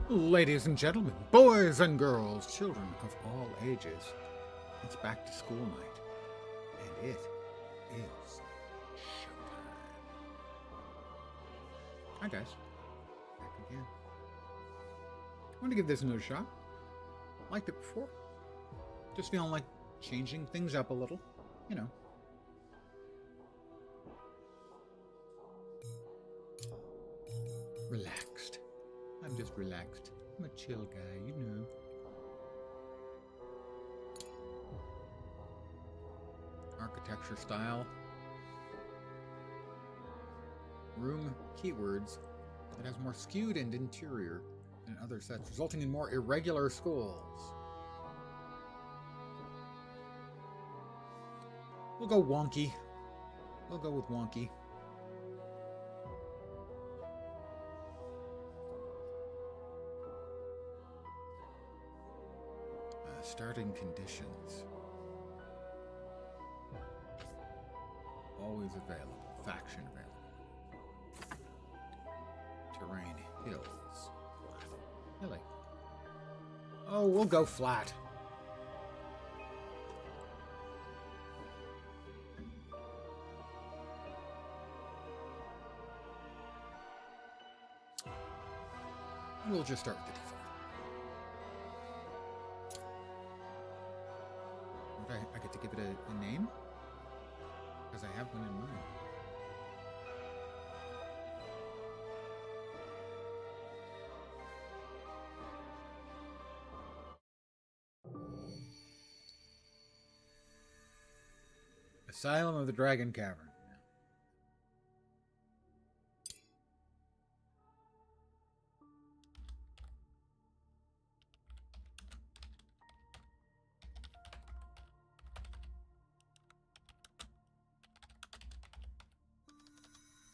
Ladies and gentlemen, boys and girls, children of all ages, it's back to school night, and it is showtime. Hi guys, back again. I want to give this another shot. Liked it before. Just feeling like changing things up a little, you know. Relaxed. I'm just relaxed. I'm a chill guy, you know. Architecture style. Room keywords that has more skewed and interior than other sets, resulting in more irregular schools. We'll go wonky. We'll go with wonky. Starting conditions. Always available. Faction available. Terrain. Hills. Flat. Hilly. Oh, we'll go flat. We'll just start with the default. I get to give it a name? Because I have one in mind. Asylum of the Dragon Cavern.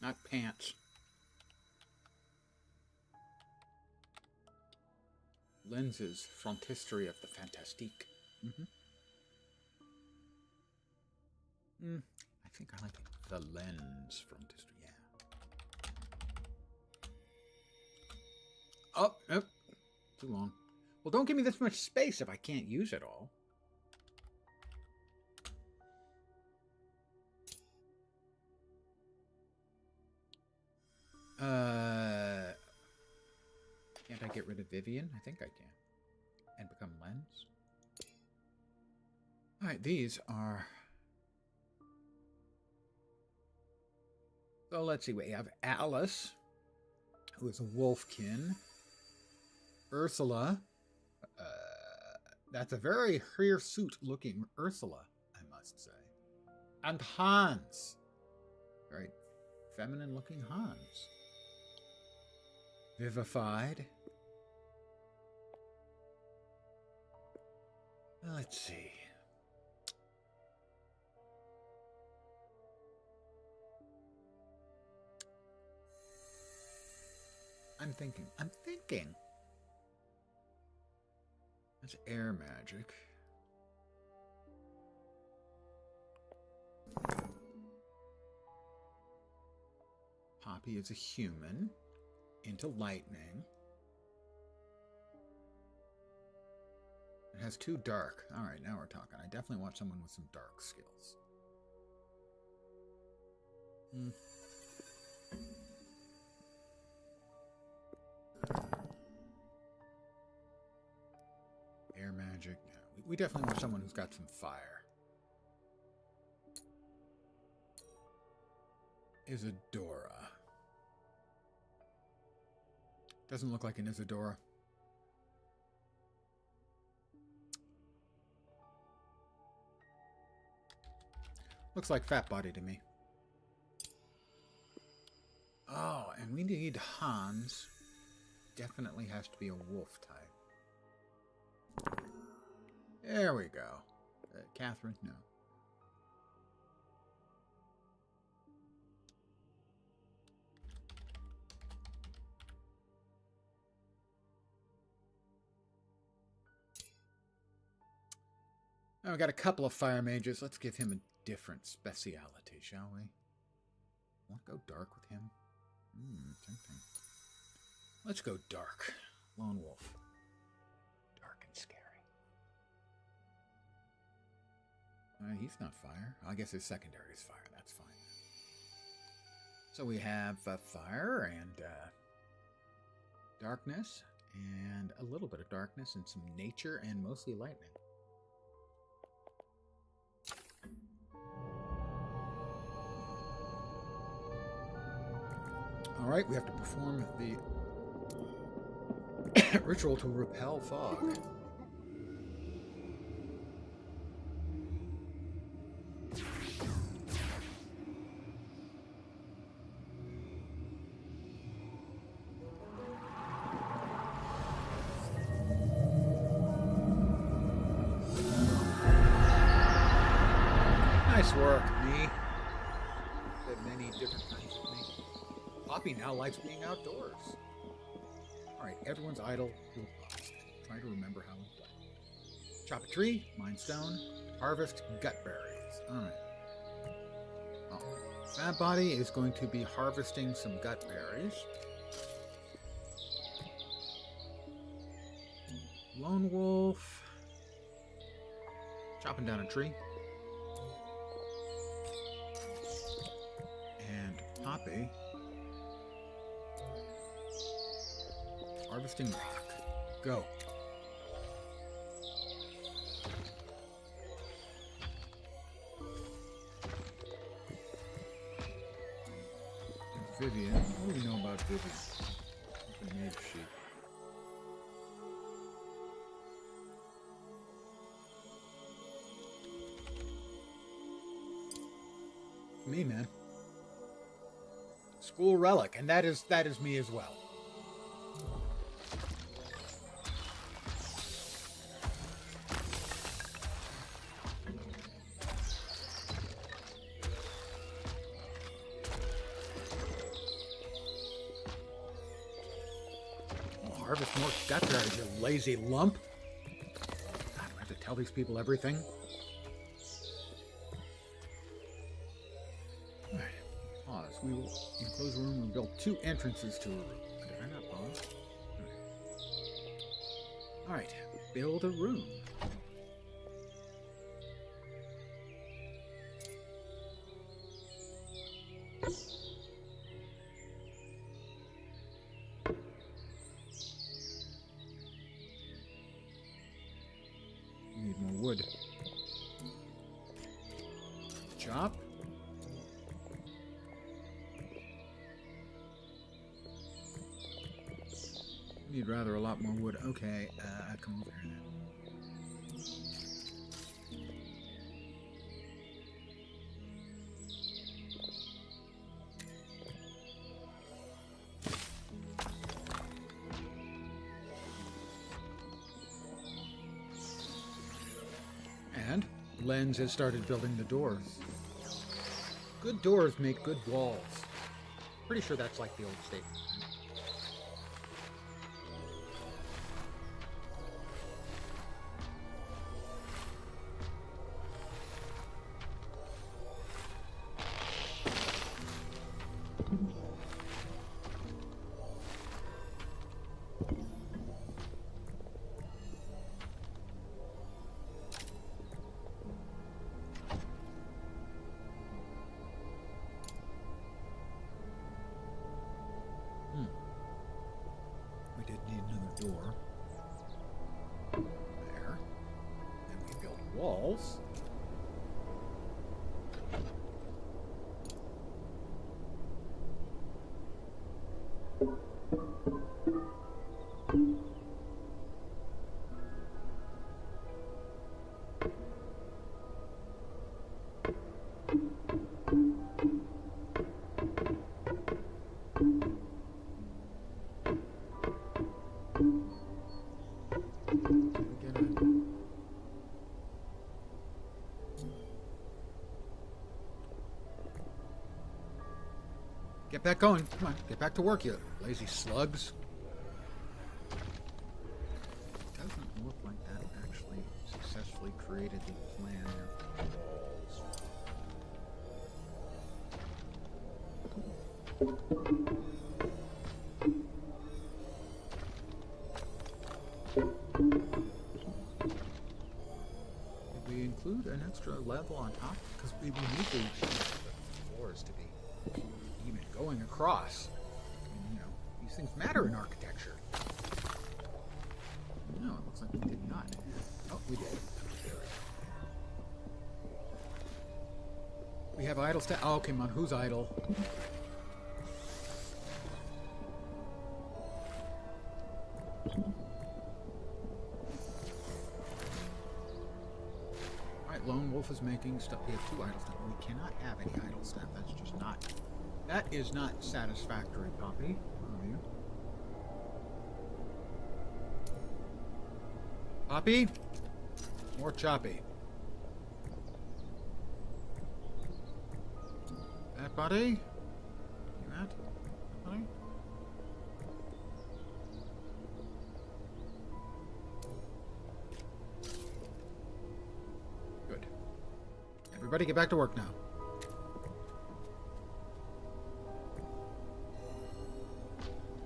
Not pants. Lenses, frontistery of the fantastique. I think I like it. The lens frontistery, yeah. Oh, nope. Too long. Well, don't give me this much space if I can't use it all. Can't I get rid of Vivian? I think I can. And become Lens. Alright, these are... So let's see, we have Alice, who is a wolfkin. Ursula. That's a very hirsute looking Ursula, I must say. And Hans. Very feminine looking Hans. Vivified. Let's see. I'm thinking. That's air magic. Poppy is a human. Into lightning. It has 2 dark. Alright, now we're talking. I definitely want someone with some dark skills. Air magic. No, we definitely want someone who's got some fire. Isadora. Doesn't look like an Isadora. Looks like fat body to me. Oh, and we need Hans. Definitely has to be a wolf type. There we go. Catherine, no. Now we got a couple of fire mages. Let's give him a different speciality, shall we? Want to go dark with him? Tempting. Let's go dark. Lone wolf. Dark and scary. He's not fire. I guess his secondary is fire. That's fine. So we have fire and darkness, and a little bit of darkness, and some nature, and mostly lightning. All right, we have to perform the ritual to repel fog. Nice work, me. Said many different kinds of me. Poppy now likes being outdoors. Alright, everyone's idle. Try to remember how we play. Chop a tree, mine stone, harvest gut berries. Alright. Oh, Fat Body is going to be harvesting some gut berries. Lone Wolf. Chopping down a tree. Poppy. Harvesting rock. Go. Vivian. What do we know about Vivian? The mage sheep. Me, man. School relic, and that is me as well. Oh, harvest more gut berries, you lazy lump. God, do I have to tell these people everything? We will enclose a room and build 2 entrances to a room. Did I not pause? Alright, build a room. We need more wood. Chop. Need rather a lot more wood. Okay, come over here then. And Lenz has started building the doors. Good doors make good walls. Pretty sure that's like the old statement. We did need another door. There. Then we built walls. Get back going. Come on, get back to work, you lazy slugs. Doesn't look like that actually successfully created the plan of walls. Did we include an extra level on top? Because we need the floors to be even going across. And, you know, these things matter in architecture. No, it looks like we did not. Oh, we did. We have idle staff. Oh, okay, man. Who's idle? Alright, Lone Wolf is making stuff. We have 2 idle staff. We cannot have any idle staff. That's just not... That is not satisfactory, Poppy. Are you? Poppy? More choppy. That buddy? You at? Buddy? Good. Everybody get back to work now.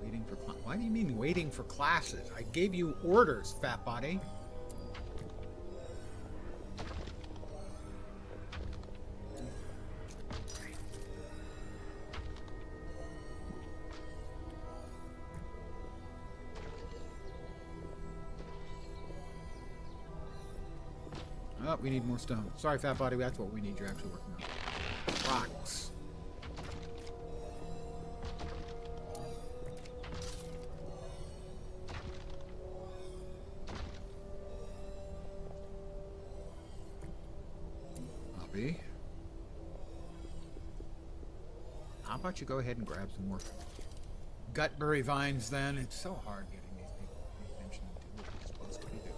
Waiting for class. Why do you mean waiting for classes? I gave you orders, fat body. Oh, we need more stone. Sorry, fat body, that's what we need. You're actually working on. Rocks. Poppy. How about you go ahead and grab some more gutberry vines then? It's so hard getting these people to pay attention to what they're supposed to be doing.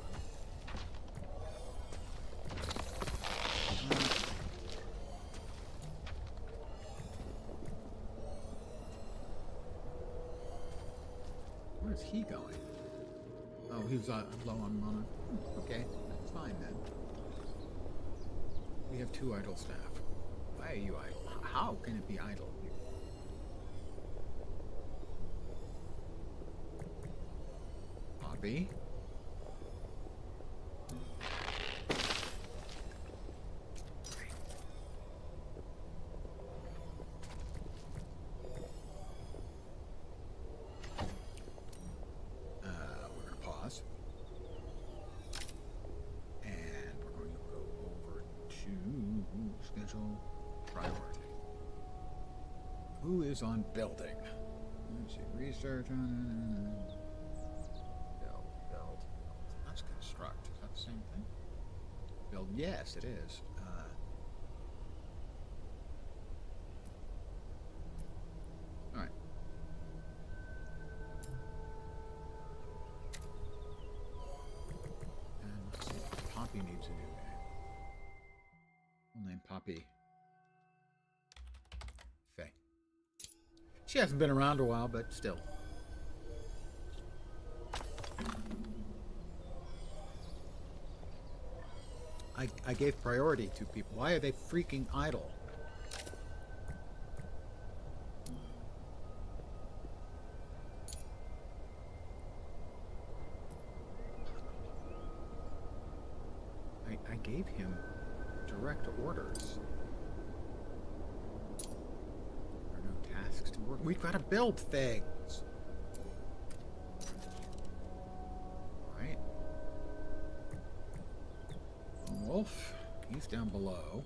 Where's he going? Oh, he was low on mana. Okay, that's fine then. We have 2 idle staff. Why are you idle? How can it be idle? Bobby? We're going to pause. And we're going to go over to schedule priority. Who is on building? Let's see, research. Build. That's construct. Is that the same thing? Build. Yes, it is. All right. And let's see. Poppy needs a new name. We'll name Poppy Faye. She hasn't been around a while, but still. I gave priority to people. Why are they freaking idle? I gave him direct orders. There are no tasks to work. We've got to build things. Right. Wolf, he's down below.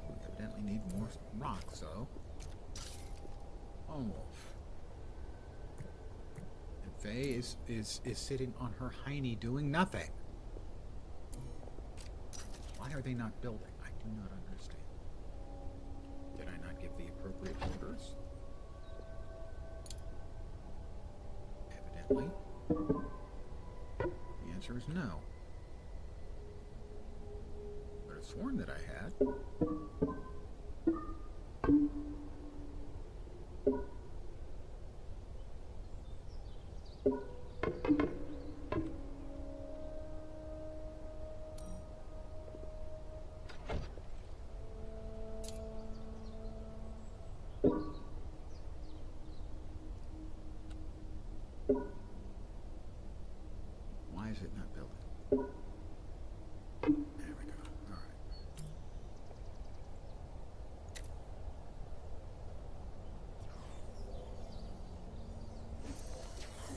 We evidently need more rocks, though. Wolf. And Faye is sitting on her hiney doing nothing. Why are they not building? I do not understand. Did I not give the appropriate orders? Evidently. The answer is no. But I've sworn that I had. is it not building? There we go. All right.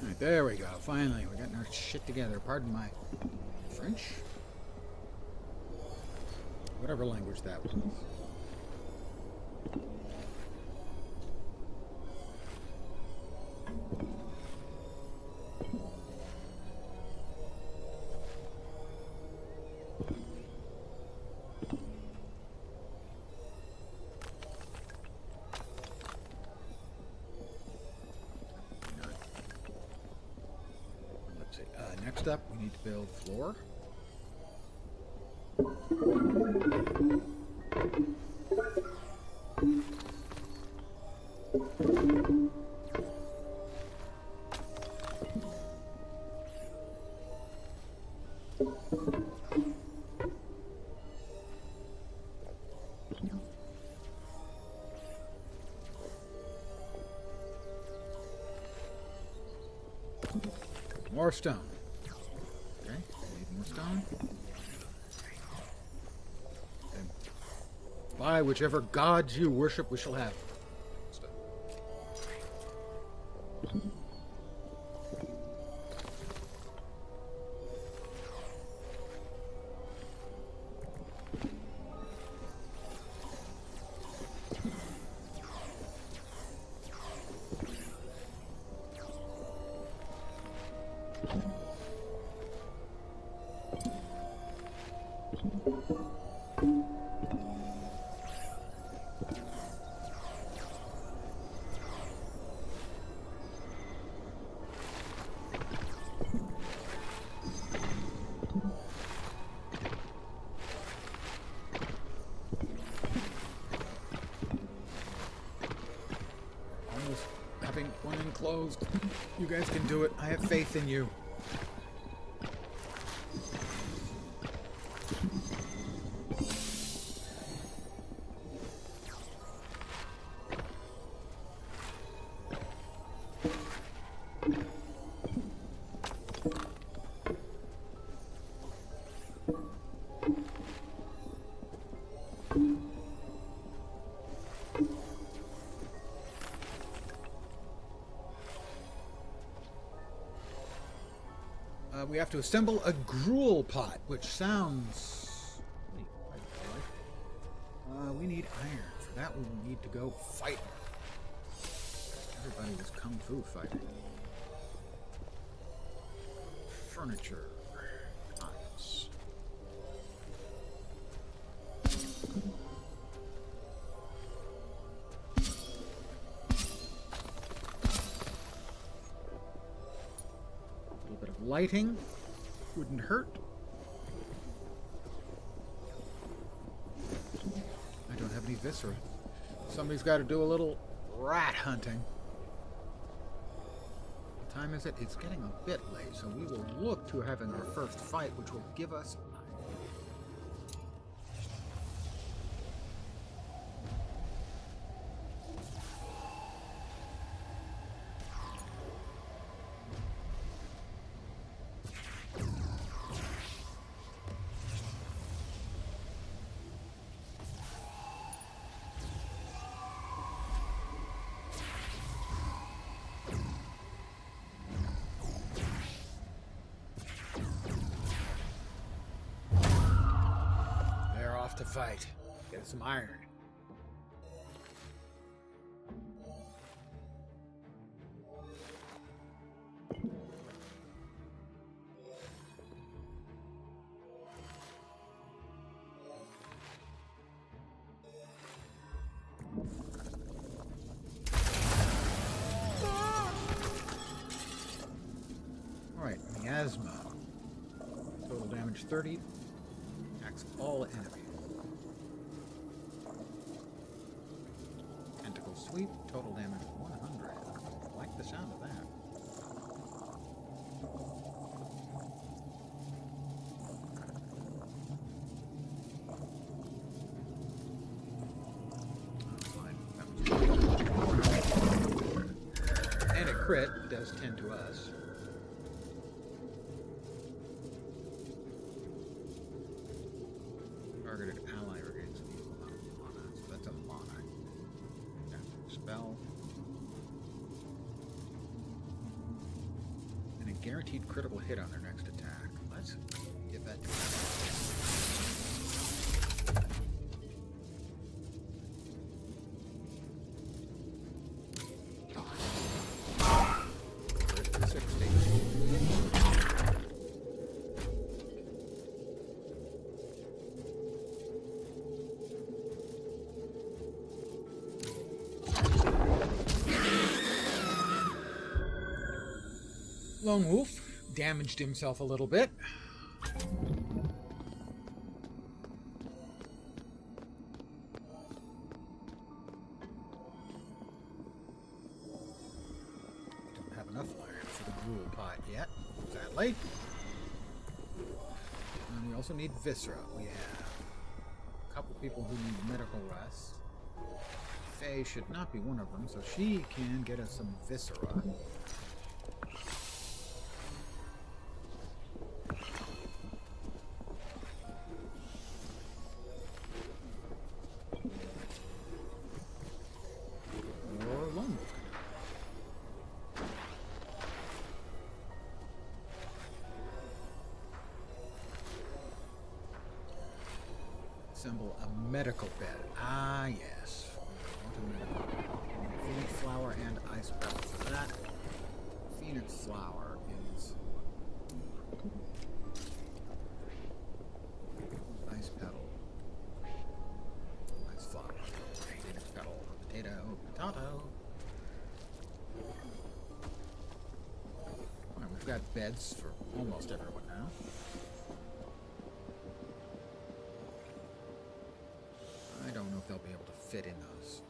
All right, there we go. Finally, we're getting our shit together. Pardon my French? Whatever language that was. Let's see. Next up, we need to build floor. More stone. Okay, need more stone. And by whichever gods you worship, we shall have. One enclosed. You guys can do it. I have faith in you. We have to assemble a gruel pot, which sounds... we need iron. For that, we will need to go fight. Everybody was kung fu fighting. Furniture. Nice. Lighting wouldn't hurt. I don't have any viscera. Somebody's got to do a little rat hunting. What time is it? It's getting a bit late, so we will look to having our first fight, which will give us... to fight. Get some iron. Alright, miasma. Total damage 30. Attacks all enemies. Sweep, total damage 100. I like the sound of that. And a crit does 10 to us. spell. And a guaranteed critical hit on their next attack. Let's get that to Lone Wolf damaged himself a little bit. Don't have enough iron for the gruel pot yet, sadly. And we also need viscera. We have a couple people who need medical rest. Faye should not be one of them, so she can get us some viscera. Assemble a medical bed. Ah, yes. We want a medical bed. Phoenix flower and ice petal for that. Phoenix flower is ice petal. Ice flower. Phoenix petal. Potato. Potato. Alright, we've got beds for almost everyone now. I don't know if they'll be able to fit in those.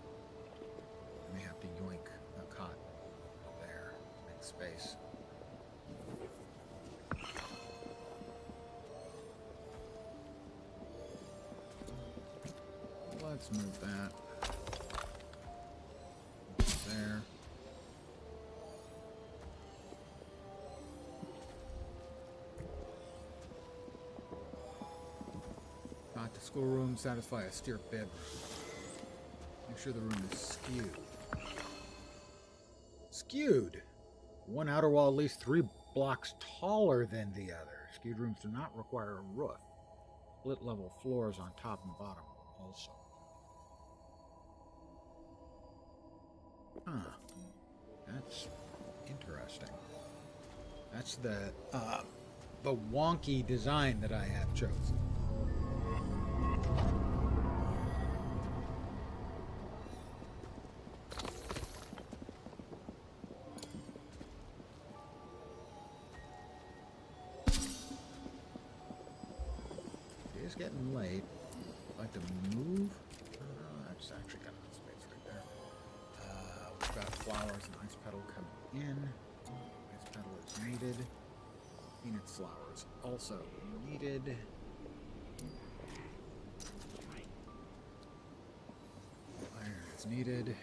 I may have to yoink a cot there to make space. Let's move that there. The schoolroom, satisfy a steer bib. Make sure the room is skewed. Skewed! One outer wall at least 3 blocks taller than the other. Skewed rooms do not require a roof. Split level floors on top and bottom also. Huh. That's interesting. That's the wonky design that I have chosen. It's getting late. I'd like to move. That's actually got enough space right there. We've got flowers and ice petal coming in. Ice petal is needed. Phoenix flowers also needed. Iron is needed.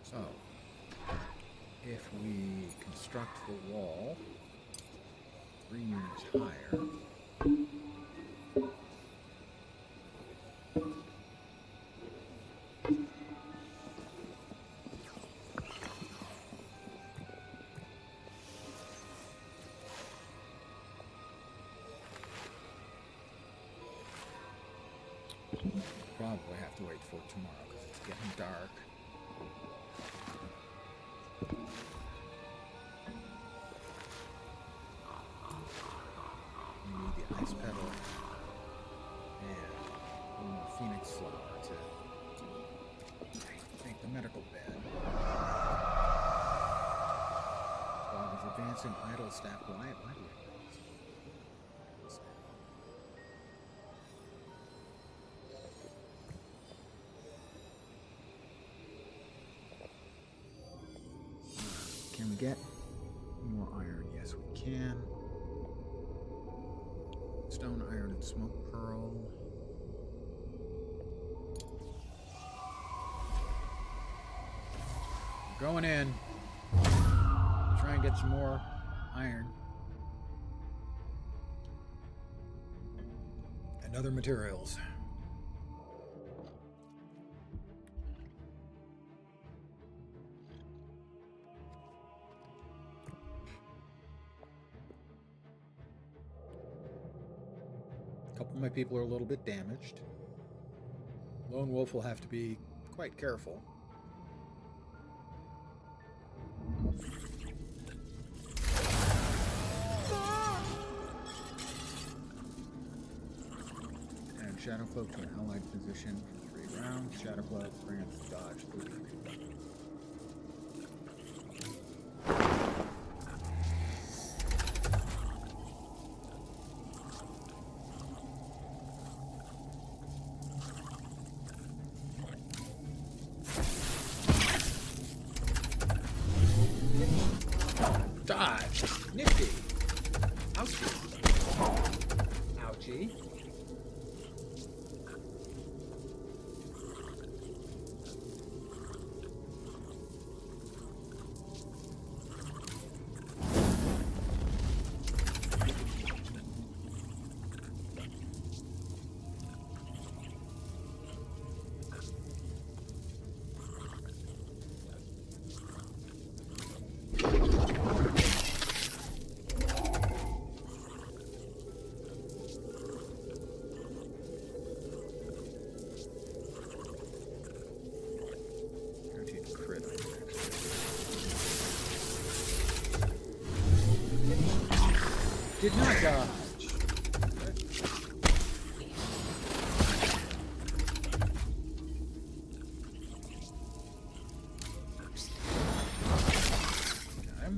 So, if we construct the wall 3 units higher, probably have to wait for tomorrow because it's getting dark. We need the ice petal and one more phoenix flower to make the medical bed. While he's advancing idle staff, why do we have this? Can we get more iron? Yes, we can. Stone, iron, and smoke pearl. We're going in. Try and get some more iron. and other materials. A couple of my people are a little bit damaged. Lone Wolf will have to be quite careful. And Shadow Cloak to an allied position for 3 rounds. Shadow Cloak grants dodge 30 feet. Dodge! Nifty! Ouchie! Ouchie! Did not dodge. Okay.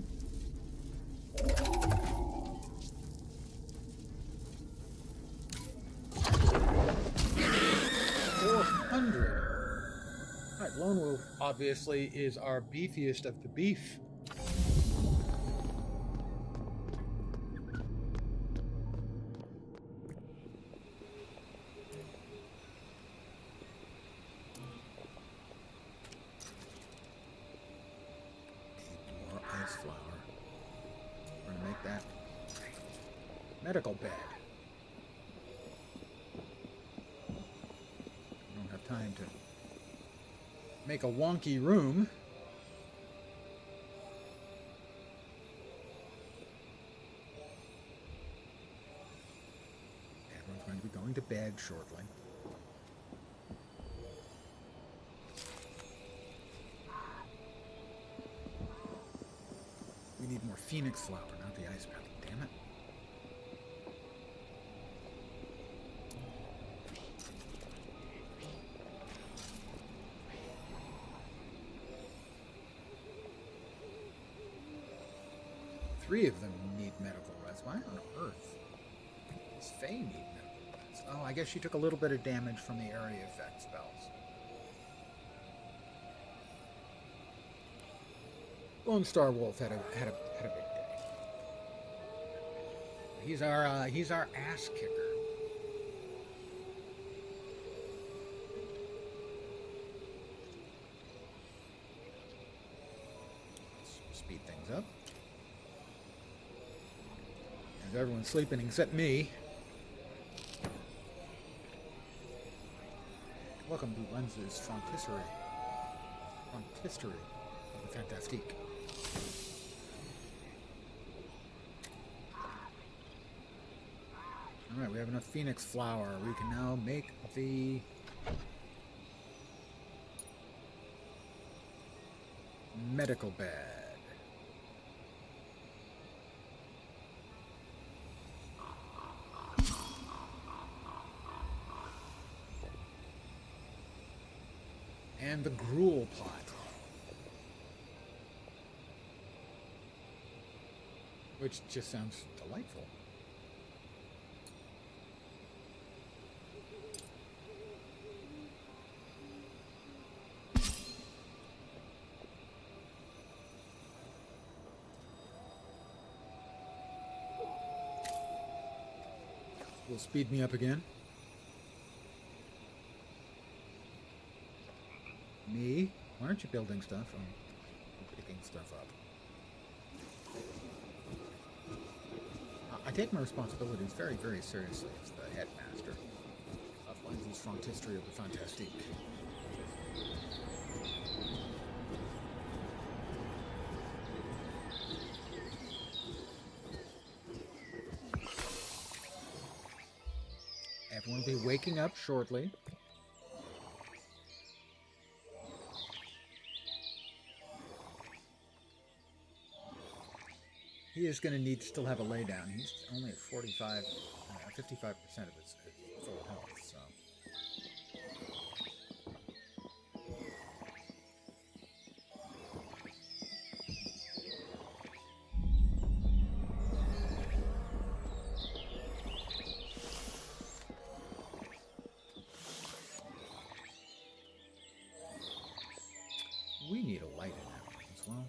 400. All right, Lone Wolf obviously is our beefiest of the beef. Medical bed. I don't have time to make a wonky room. Everyone's going to be going to bed shortly. We need more phoenix flower, not the ice petal. Damn it. Three of them need medical rest. Why on earth does Faye need medical rest? Oh, I guess she took a little bit of damage from the area effect spells. Lone Star Wolf had a big day. He's our ass kicker. Let's speed things up. As everyone's sleeping except me. Welcome to Lens's Frontistery. Frontistery of the Fantastique. Alright, we have enough phoenix flower. We can now make the medical bed. And the gruel pot. Which just sounds delightful. Will speed me up again. Me? Why aren't you building stuff? I'm picking stuff up. I take my responsibilities very, very seriously as the headmaster. Lindsay's front history of the fantastique. Everyone will be waking up shortly. He is going to need to still have a lay down. He's only at 55% of his full health, so. We need a light in that room as well.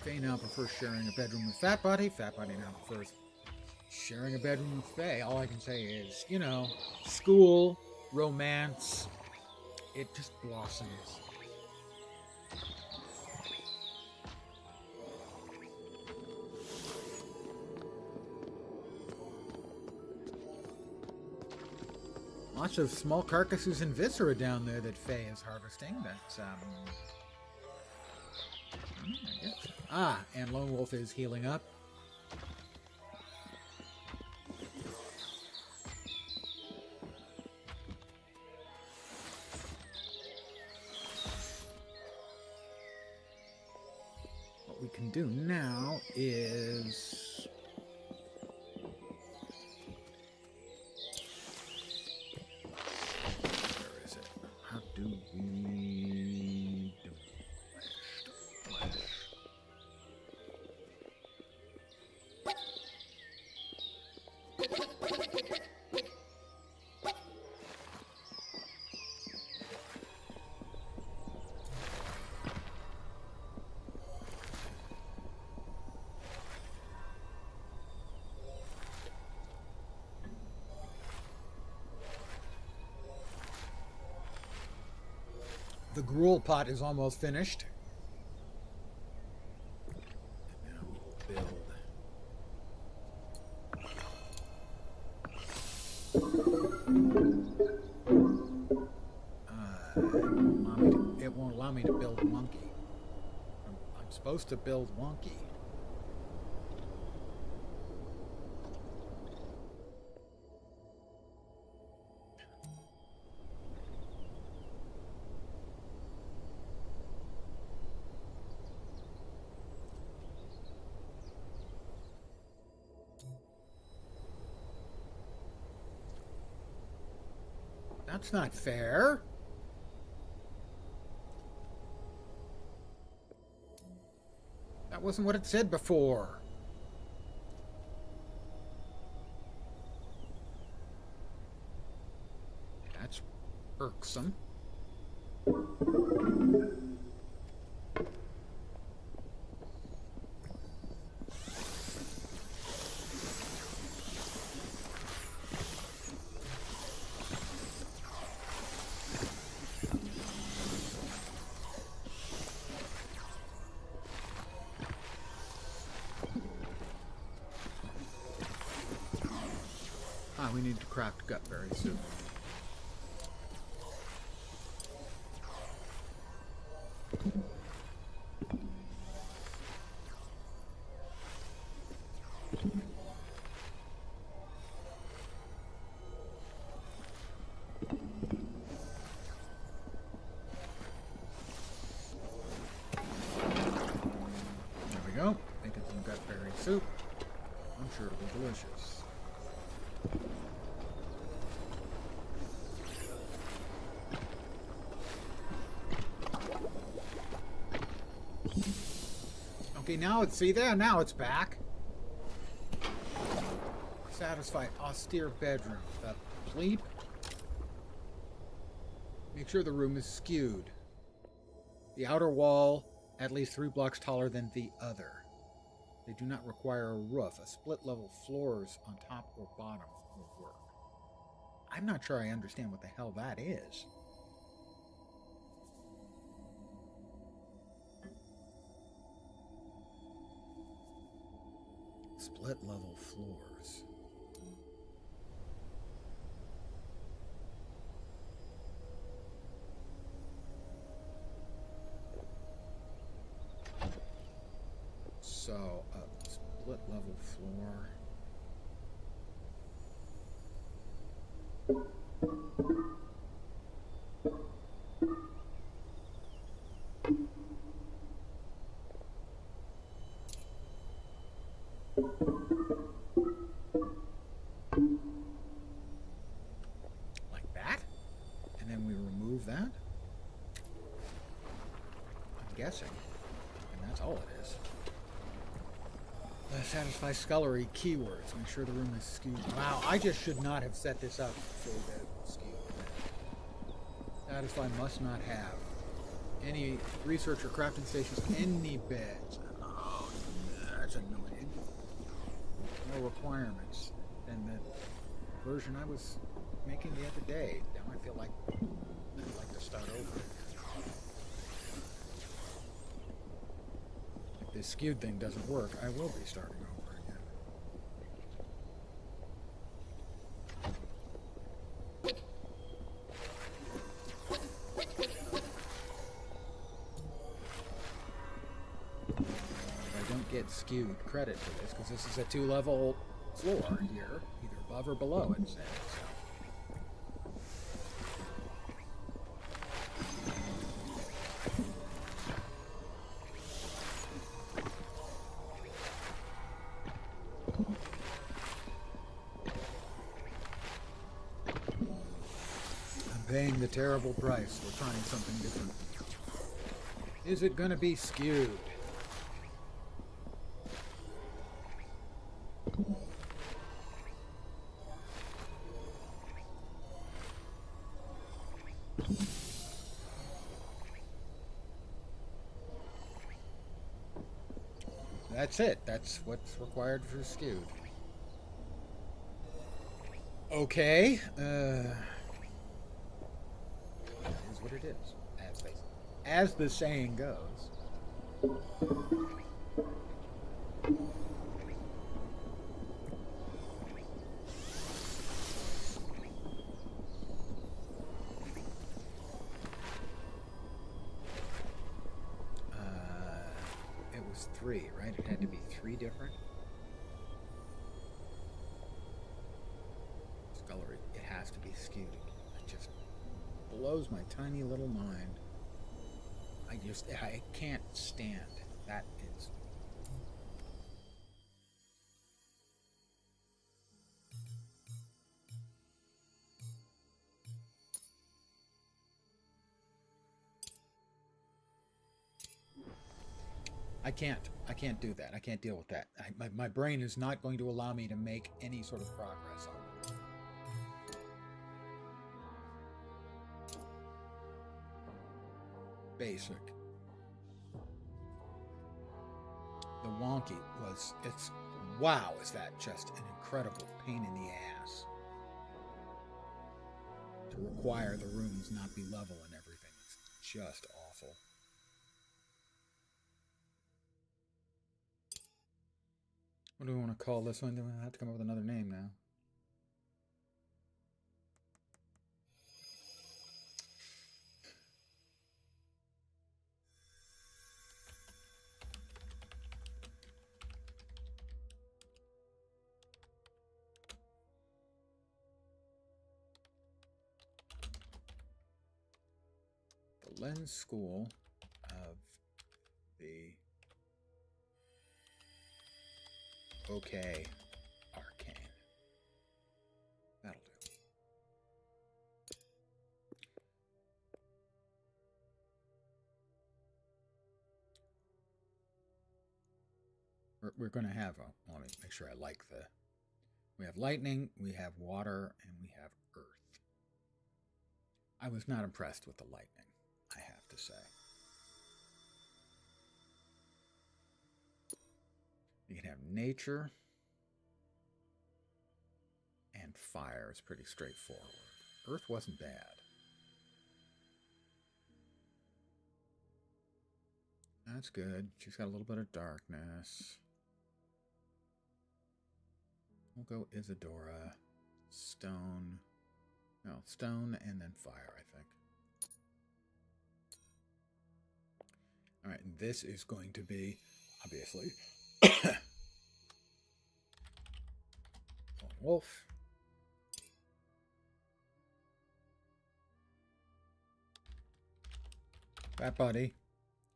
Faye now prefers sharing a bedroom with Fat Body. Fat Body now prefers sharing a bedroom with Faye. All I can say is, you know, school, romance, it just blossoms. Lots of small carcasses and viscera down there that Faye is harvesting. That's, I guess. Ah, and Lone Wolf is healing up. What we can do now is... Where is it? How do we do flash? The gruel pot is almost finished. And now we will build. It won't allow me to build Monkey. I'm supposed to build Wonky. That's not fair. That wasn't what it said before. That's irksome. We need to craft gutberry soup. There we go. Making some gutberry soup. I'm sure it'll be delicious. Okay, now it's, see there, now it's back. Satisfy austere bedroom. The pleep. Make sure the room is skewed. The outer wall at least 3 blocks taller than the other. They do not require a roof. A split level floors on top or bottom will work. I'm not sure I understand what the hell that is. Split level floors. So, split level floor. Like that? And then we remove that? I'm guessing. And that's all it is. Satisfy scullery keywords. Make sure the room is skewed. Wow, I just should not have set this up so that it was skewed. Satisfy must not have any research or crafting stations, any beds. Oh, that's annoying. No requirements. And the version I was making the other day. Now I feel like I'd like to start over. If this skewed thing doesn't work, I will be starting over again. I don't get skewed credit for this because this is a 2-level floor here, either above or below it says. I'm paying the terrible price for trying something different. Is it going to be skewed? That's it. That's what's required for skewed. Okay. That is what it is. As the saying goes. It was 3, right? It had to be 3 different. Scullery. It has to be skewed. It just blows my tiny little mind. I can't stand that. Is I can't do that. I can't deal with that. My brain is not going to allow me to make any sort of progress on it. Basic. The wonky was, wow, is that just an incredible pain in the ass. To require the rooms not be level and everything. It's just awful. What do we want to call this one? I have to come up with another name now. The Lens School of the Okay Arcane. That'll do. We're going to have let me make sure I like we have lightning, we have water, and we have earth. I was not impressed with the lightning, I have to say. You can have nature and fire. It's pretty straightforward. Earth wasn't bad. That's good. She's got a little bit of darkness. We'll go Isadora, stone. No, stone and then fire, I think. All right, and this is going to be, obviously, Wolf. Fat Buddy,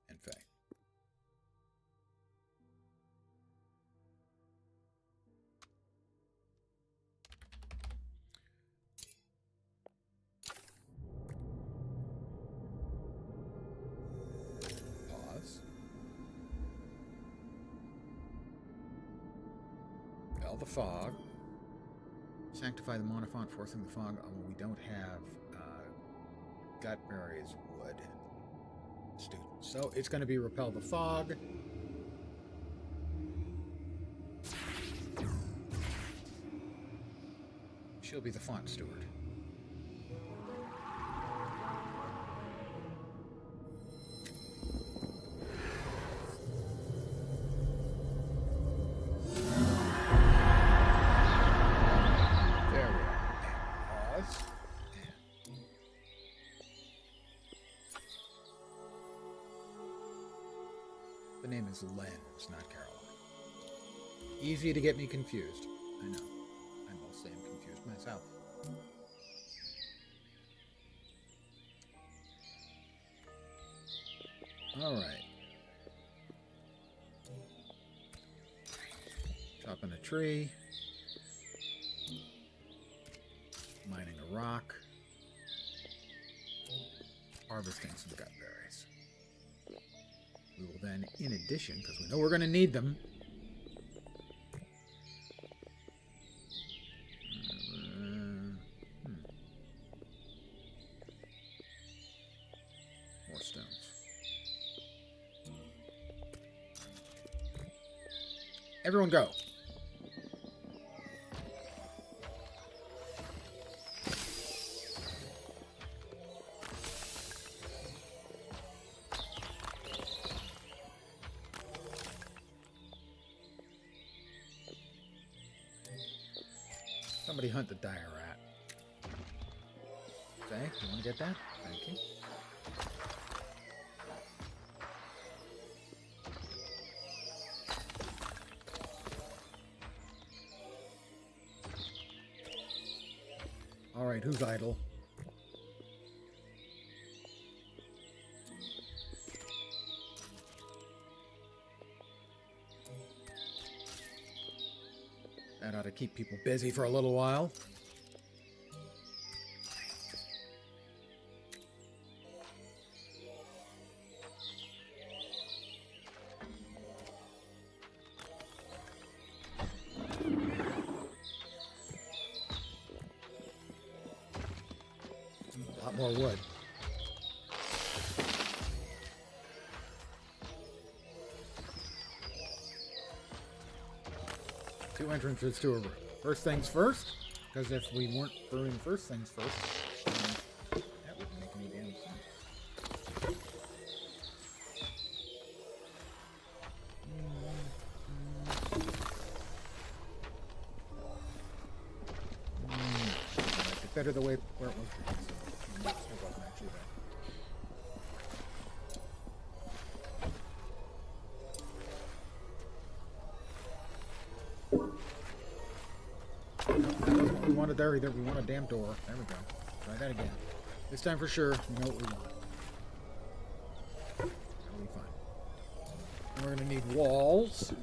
and Faye. Pause. Bell the fog. Sanctify the monofont, forcing the fog. Oh, we don't have Gutberry's wood. Students. So it's going to be repel the fog. She'll be the font steward. There we are. Pause. The name is Lens, not Caroline. Easy to get me confused. I know. I mostly am confused myself. All right. Chopping a tree. Mining a rock. Harvesting some gut berries. We will then, in addition, because we know we're going to need them, more stones. Everyone go. Somebody hunt the dire rat. Okay, you want to get that? Thank you. All right, who's idle? That ought to keep people busy for a little while. A lot more wood. Two entrances to a river. First things first, because if we weren't brewing first things first, that wouldn't make any damn sense. It's better the way where it was before. So it wasn't actually that. We wanted there either. We want a damn door. There we go. Try that again. This time for sure, we know what we want. That'll be fine. And we're going to need walls.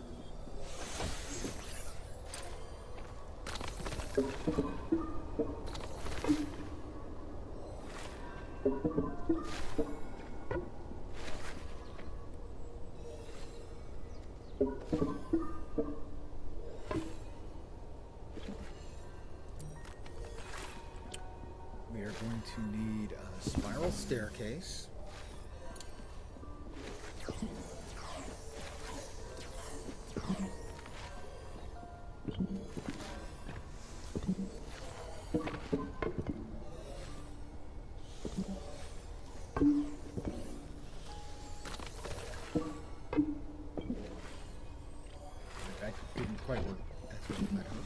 We are going to need a spiral staircase. That didn't quite work. That's what I hope.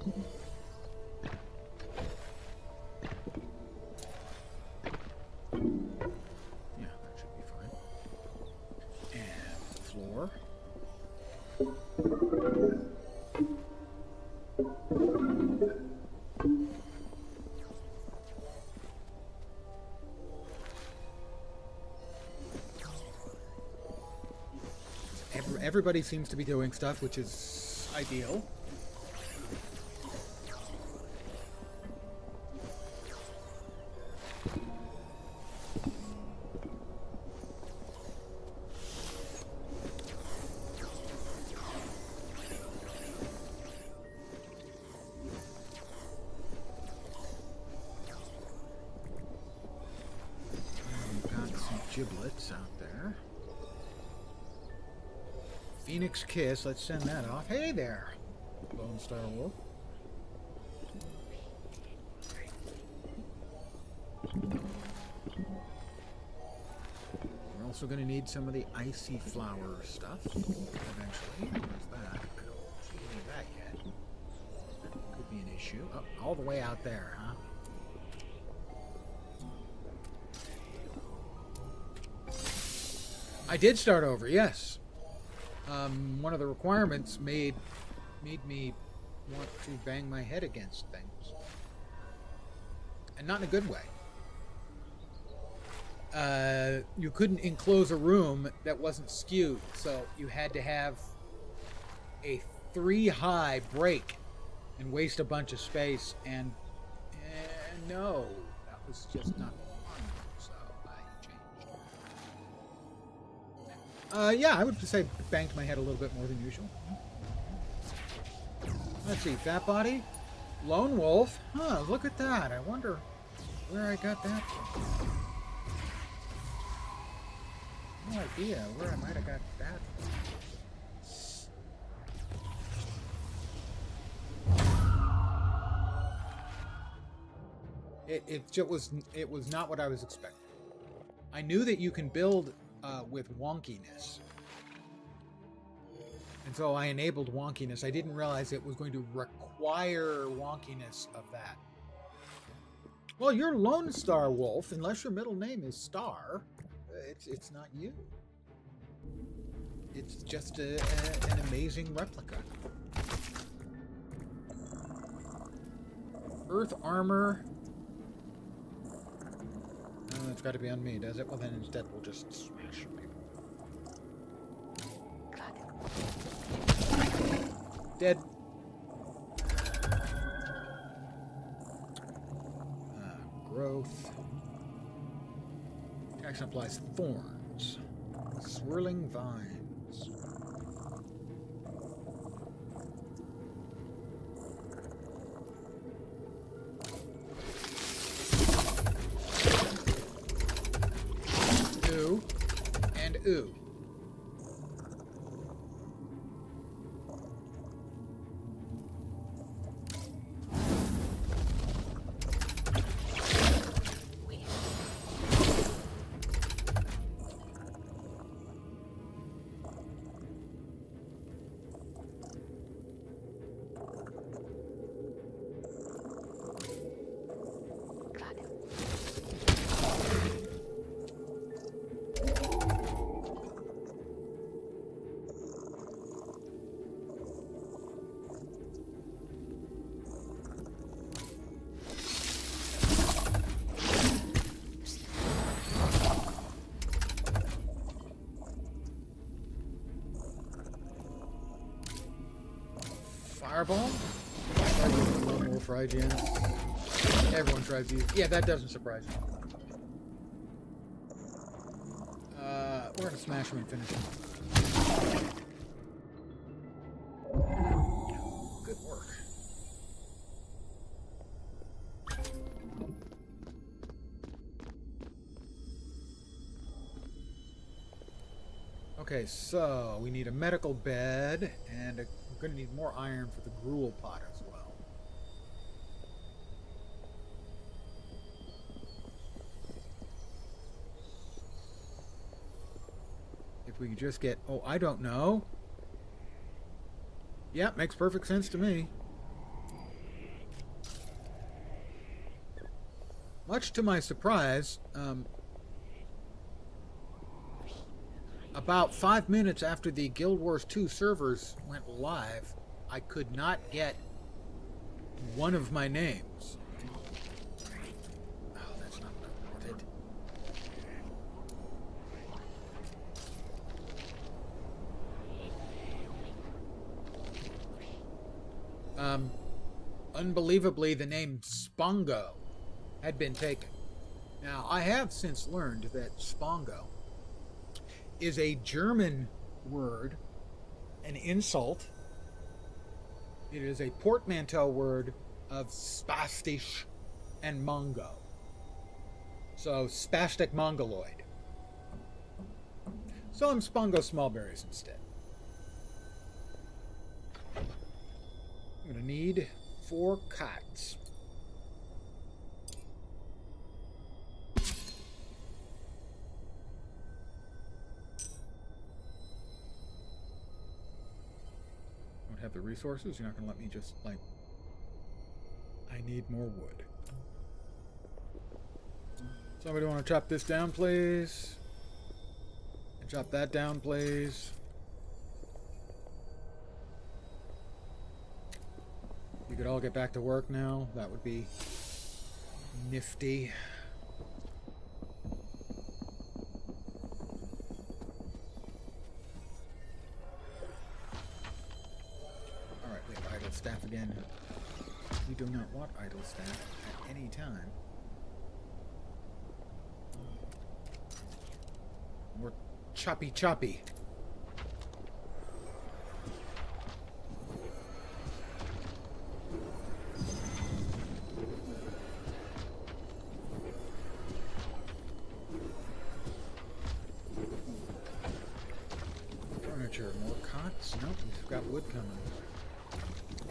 Yeah, that should be fine. And the floor. Everybody seems to be doing stuff, which is ideal. We've got some giblets out there. Phoenix Kiss, let's send that off. Hey there, Lone Star Wolf. We're also going to need some of the icy flower stuff eventually. Where's that? I don't see any of that yet. Could be an issue. Oh, all the way out there, huh? I did start over, yes. One of the requirements made me want to bang my head against things. And not in a good way. You couldn't enclose a room that wasn't skewed, so you had to have a 3-high break and waste a bunch of space, and no, that was just not fun, so I changed. Yeah, I would say banged my head a little bit more than usual. Let's see, Fat Body, Lone Wolf. Huh, look at that. I wonder where I got that from. No idea where I might have got that from. It was not what I was expecting. I knew that you can build with wonkiness. And so I enabled wonkiness. I didn't realize it was going to require wonkiness of that. Well, you're Lone Star Wolf, unless your middle name is Star. It's not you. It's just an amazing replica. Earth armor. Oh, it's got to be on me, does it? Well, then instead we'll just smash people. Dead. Growth. Action applies thorns. Swirling vines. Ooh. And ooh. Fireball? Lone Wolf Regen. Everyone tries to use. Yeah, that doesn't surprise me. We're gonna smash him and finish him. Good work. Okay, so we need a medical bed, and we're going to need more iron for the gruel pot as well. If we could just get... Oh, I don't know. Yeah, makes perfect sense to me. Much to my surprise, about 5 minutes after the Guild Wars 2 servers went live, I could not get one of my names. Oh, that's not what I wanted. Unbelievably, the name Spongo had been taken. Now, I have since learned that Spongo is a German word, an insult. It is a portmanteau word of spastisch and mongo. So, spastic mongoloid. So I'm Spongo Smallberries instead. I'm going to need 4 cots. Don't have the resources. You're not going to let me just, like... I need more wood. Somebody want to chop this down, please? And chop that down, please. You could all get back to work now. That would be nifty. Alright, we have idle staff again. We do not want idle staff at any time. More choppy. More cots? Nope, we've got wood coming.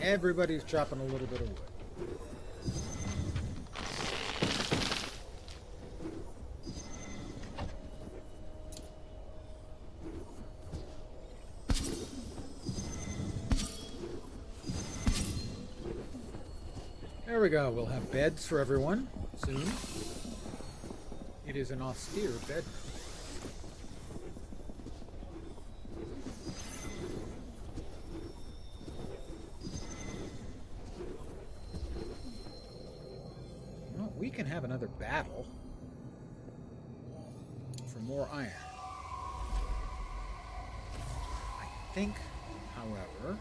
Everybody's chopping a little bit of wood. There we go. We'll have beds for everyone soon. It is an austere bedroom. We can have another battle for more iron. I think, however,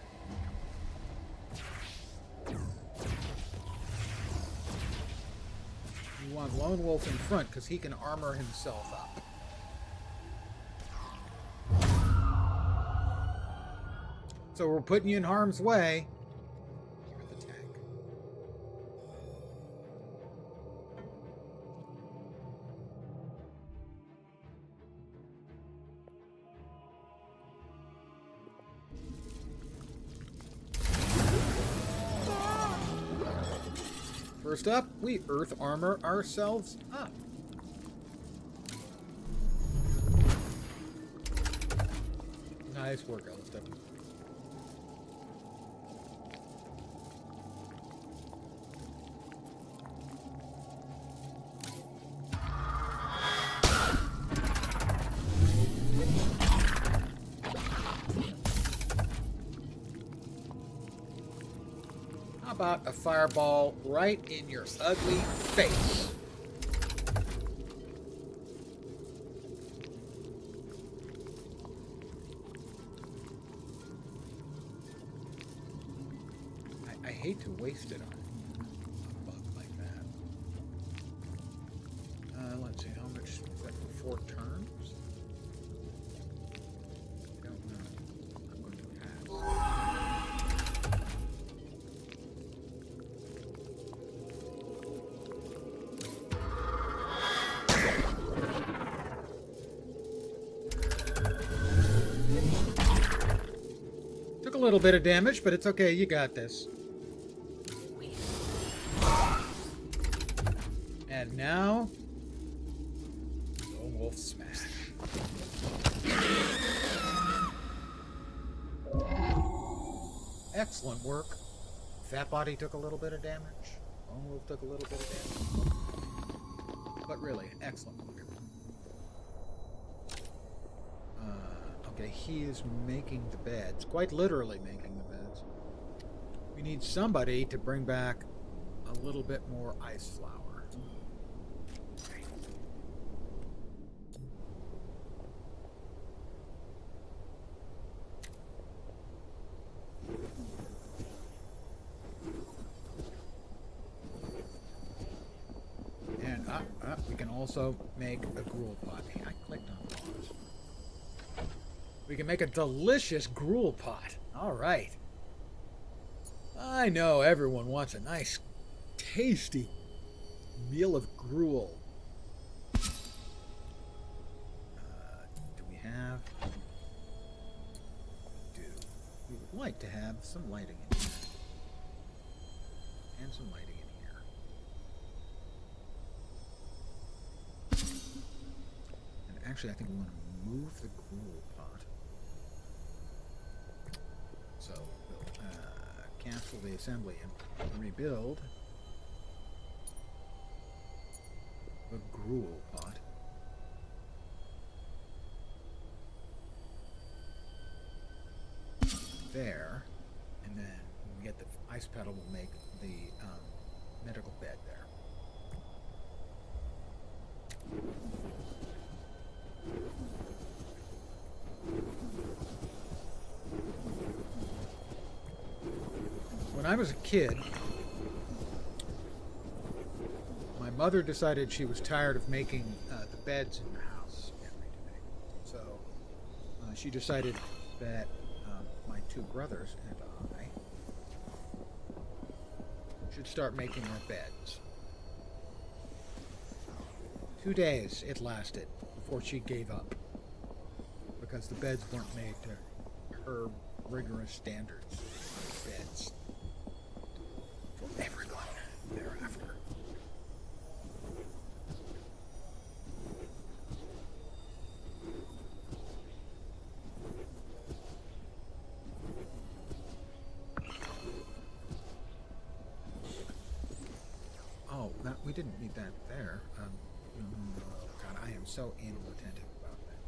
we want Lone Wolf in front because he can armor himself up. So we're putting you in harm's way. First up, we earth armor ourselves up. Nice work, Alistair. About a fireball right in your ugly face. I hate to waste it on a bug like that. Let's see, how much is that for 4 turns? I don't know. I'm going to pass. A little bit of damage, but it's okay. You got this. And now, Lone Wolf smash. Excellent work. Fat Body took a little bit of damage. Lone Wolf took a little bit of damage. but really, excellent book. Okay, he is making the beds, quite literally making the beds. We need somebody to bring back a little bit more ice flour. And we can also make a gruel pot. Hey, I clicked on pause. We can make a delicious gruel pot. All right. I know everyone wants a nice, tasty meal of gruel. Do we have? We would like to have some lighting in here. And some lighting in here. And actually, I think we want to move the gruel pot. So we'll cancel the assembly and rebuild the gruel pot. There, and then when we get the ice pedal, we'll make the medical bed there. When I was a kid, my mother decided she was tired of making the beds in the house every day. So she decided that my two brothers and I should start making our beds. 2 days it lasted before she gave up because the beds weren't made to her rigorous standards. Beds for everyone thereafter. Oh, we didn't need that there. God, I am so anal retentive about that.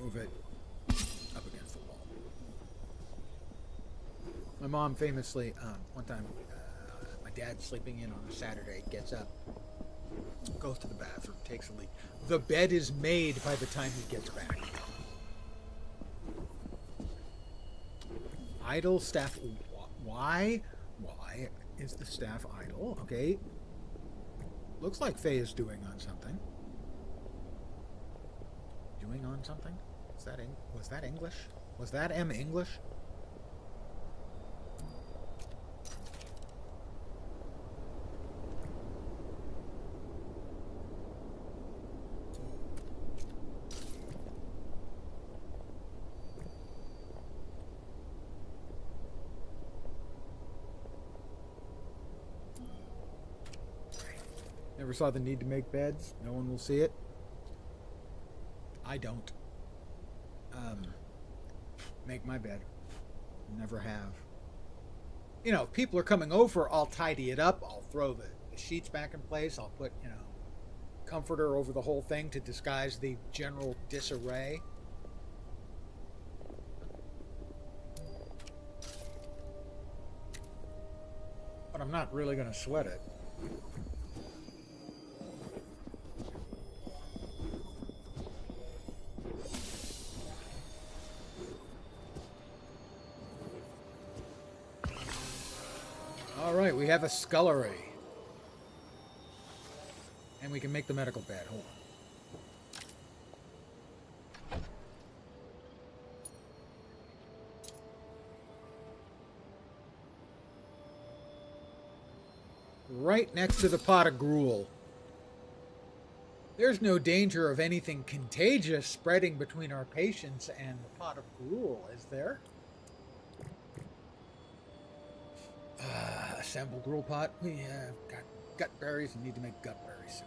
Move it up against the wall. My mom famously, one time, my dad's sleeping in on a Saturday, gets up, goes to the bathroom, takes a leak. The bed is made by the time he gets back. Idle staff. Why? Why is the staff idle? Okay. Looks like Faye is doing on something. Doing on something? Was that English? Was that M English? Never saw the need to make beds. No one will see it. I don't. Make my bed. Never have. You know, if people are coming over, I'll tidy it up. I'll throw the sheets back in place. I'll put, comforter over the whole thing to disguise the general disarray. But I'm not really going to sweat it. Alright, we have a scullery. And we can make the medical bed. Hold on. Right next to the pot of gruel. There's no danger of anything contagious spreading between our patients and the pot of gruel, is there? Assemble gruel pot. We have got gut berries and need to make gut berries.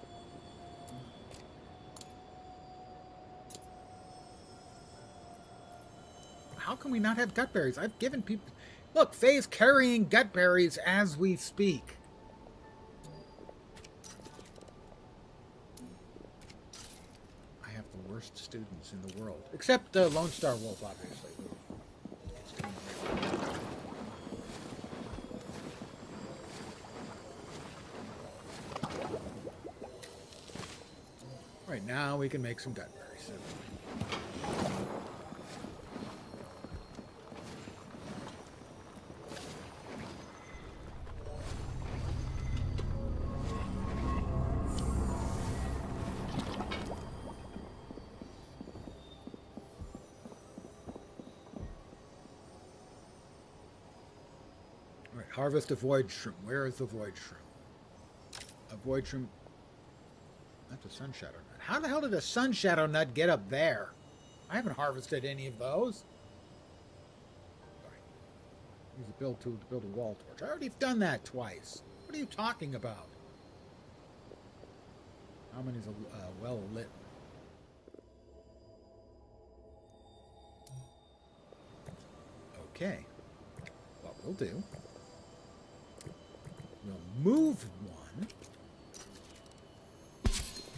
How can we not have gut berries? I've given people... Look, Faye's carrying gut berries as we speak. students in the world. Except the Lone Star Wolf, obviously. Right, now we can make some Dutberries. Harvest a void shroom. Where is the void shroom? A void shroom. That's a sun shadow nut. How the hell did a sun shadow nut get up there? I haven't harvested any of those. Sorry. Use a build tool to build a wall torch. I already done that twice. What are you talking about? How many's well lit? Okay. What we'll do. We'll move one,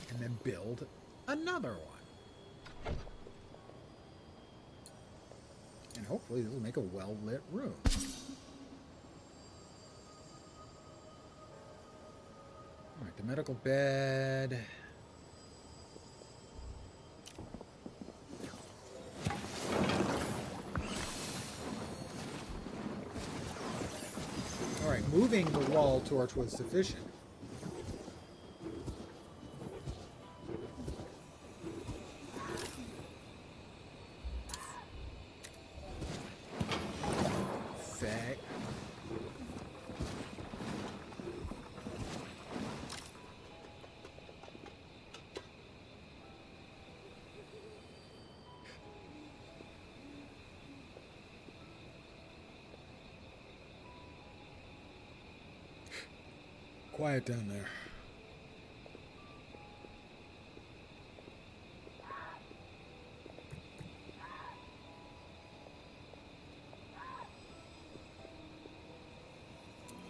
and then build another one. And hopefully this will make a well-lit room. Alright, the medical bed. Moving the wall torch was sufficient. Quiet down there.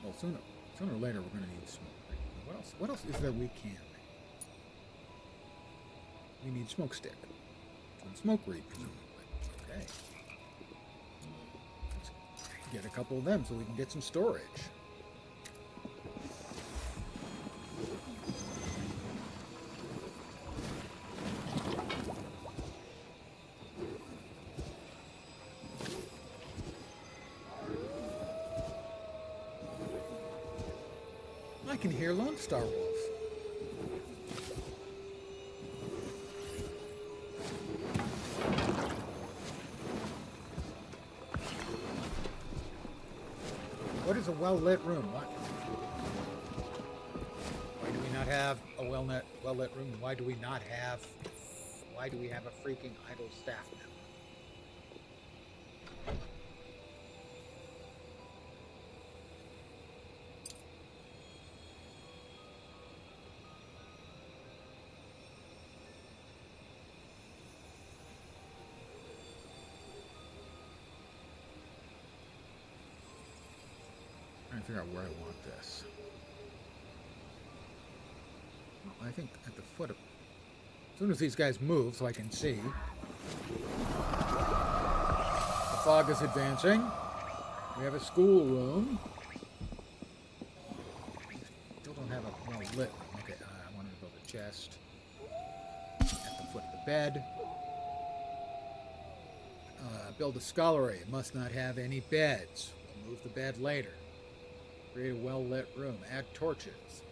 Well, sooner or later we're going to need smoke. What else is there we can make? We need smoke stick. Some smoke reed, presumably. Okay. Let's get a couple of them so we can get some storage. I can hear Lone Star Wolf. What is a well-lit room? What? Why do we not have a well-lit room? Why do we have a freaking idle staff member? Trying to figure out where I want this. Well, I think at the foot of... As soon as these guys move so I can see. The fog is advancing. We have a schoolroom. Still don't have a well lit room. Okay, I wanted to build a chest. At the foot of the bed. Build a scullery. It must not have any beds. We'll move the bed later. Create a well-lit room. Add torches.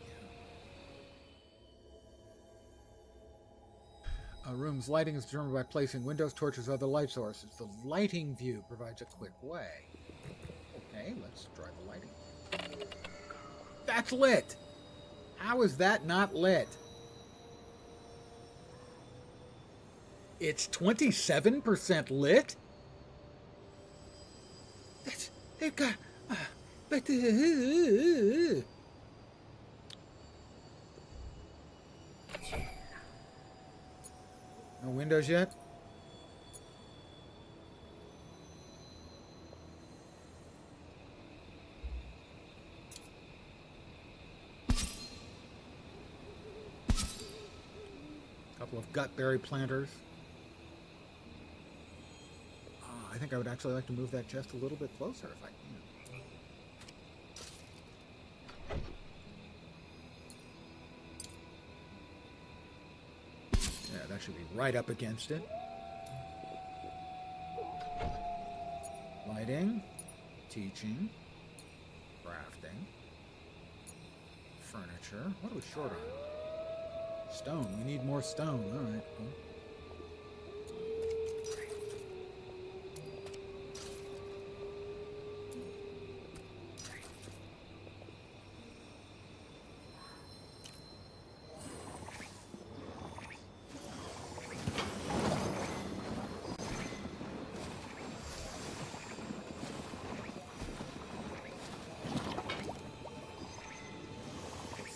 A room's lighting is determined by placing windows, torches, or other light sources. The lighting view provides a quick way. Okay, let's try the lighting. That's lit! How is that not lit? It's 27% lit? They've got... But no windows yet? Couple of gutberry planters. I would actually like to move that chest a little bit closer if I can. Yeah, that should be right up against it. Lighting, teaching, crafting, furniture. What are we short on? Stone. We need more stone. All right. Cool.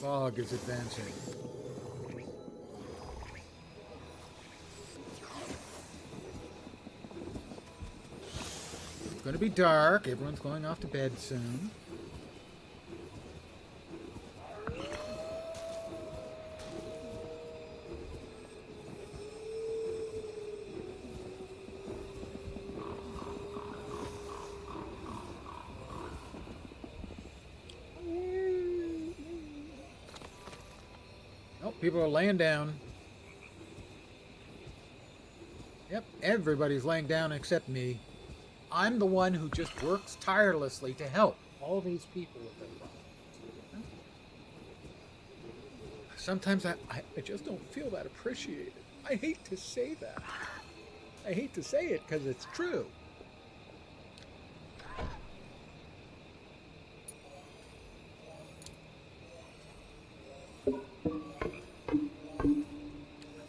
Fog is advancing. It's going to be dark. Everyone's going off to bed soon. People are laying down. Yep, everybody's laying down except me. I'm the one who just works tirelessly to help all these people with their problems. Sometimes I just don't feel that appreciated. I hate to say that. I hate to say it because it's true.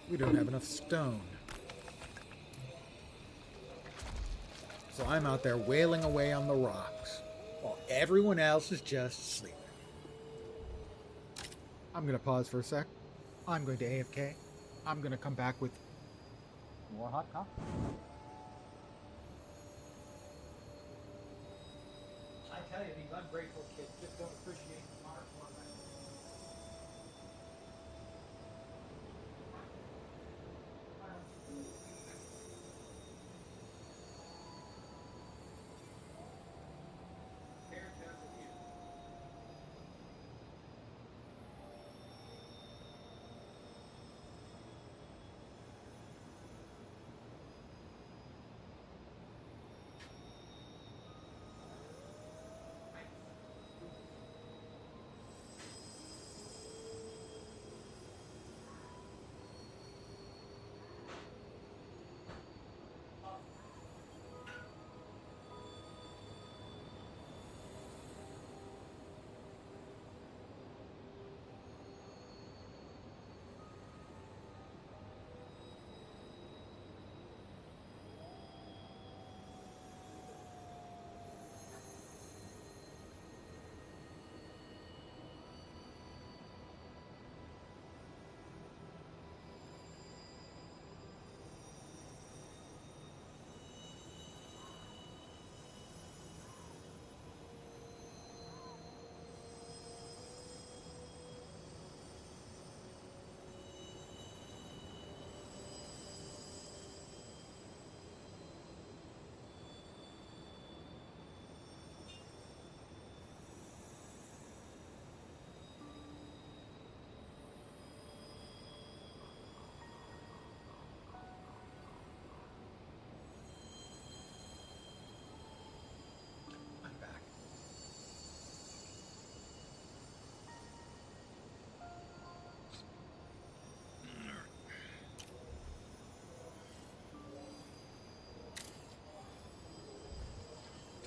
We don't have enough stone. So I'm out there wailing away on the rocks while everyone else is just sleeping. I'm going to pause for a sec. I'm going to AFK. I'm going to come back with more hot coffee. I tell you, these ungrateful kids just don't appreciate the hard work.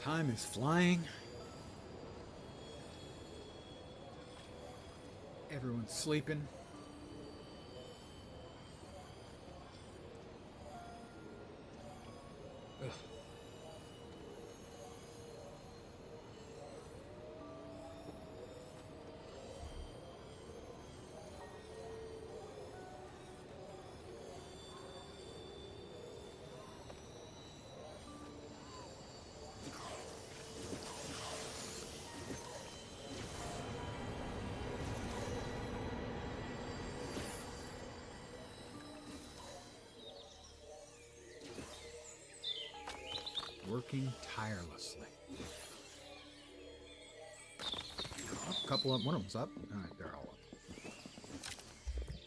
Time is flying. Everyone's sleeping. Ugh. working tirelessly. Oh, a couple of one of them's up. All right, they're all up.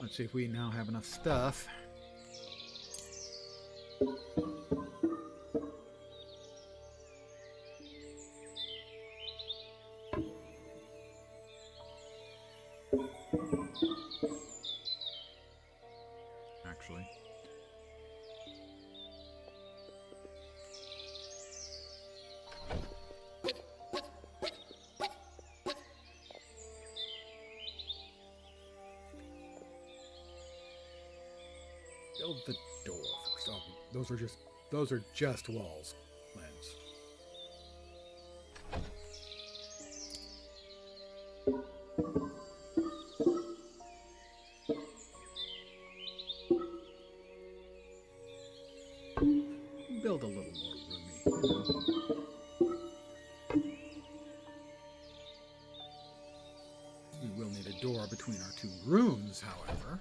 Let's see if we now have enough stuff. Actually. Build the door first. Oh, those are just walls, Lens. Build a little more roomy. We will need a door between our two rooms, however.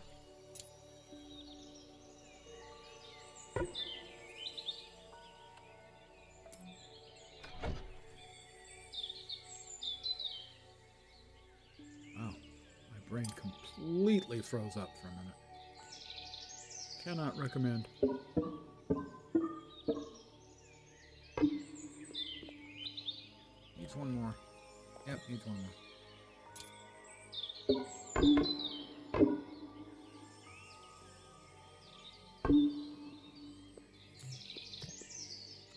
Oh, my brain completely froze up for a minute. Cannot recommend. Needs one more. Yep, needs one more.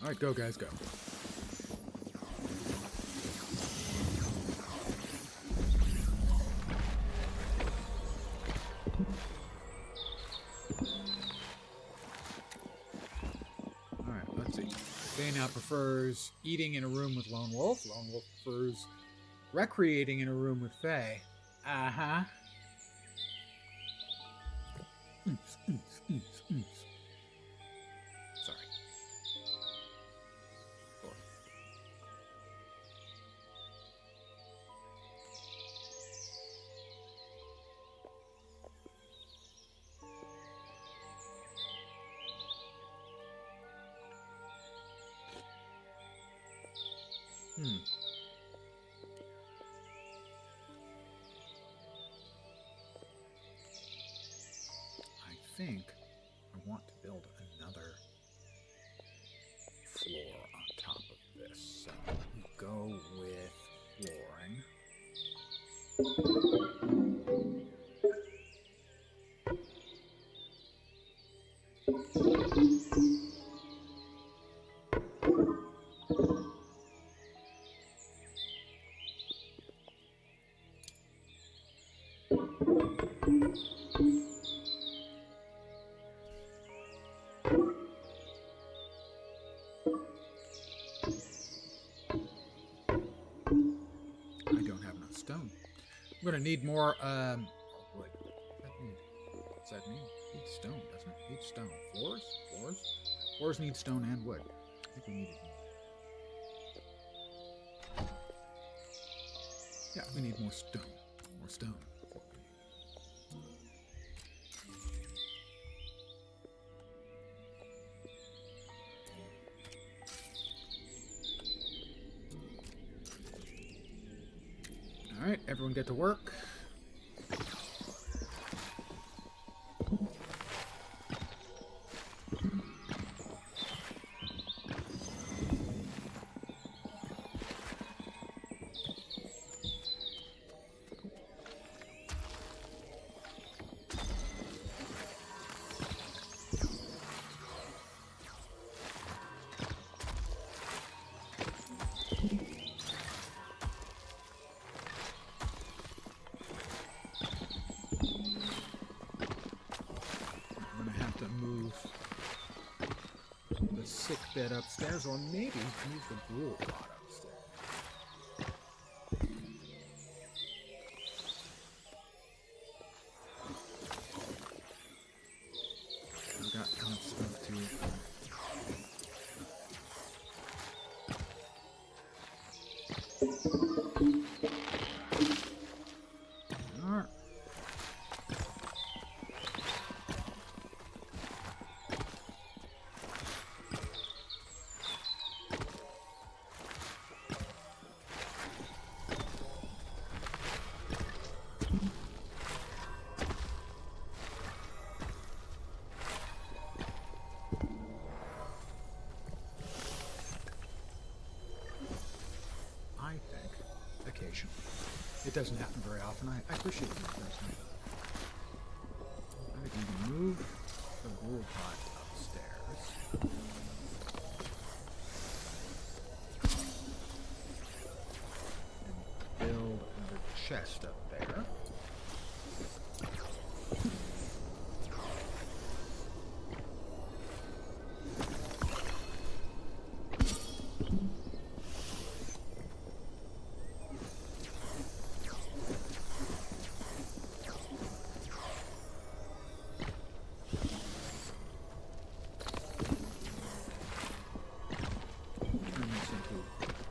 All right, go, guys, go. All right, let's see. Faye now prefers eating in a room with Lone Wolf. Lone Wolf prefers recreating in a room with Faye. Uh-huh. Sorry. Four. I think I want to build another floor on top of this. So we'll go with flooring. I'm gonna need more wood. What's that mean? Need stone, doesn't it? Need stone. Floors need stone and wood. I think we need it. Yeah, we need more stone. More stone. All right, everyone get to work. Sick bed upstairs, or maybe use the gruel pot upstairs. I've got enough stuff to appreciation. It doesn't happen very often. I appreciate you personally. I think we can move the wool pot upstairs. And build another chest up there.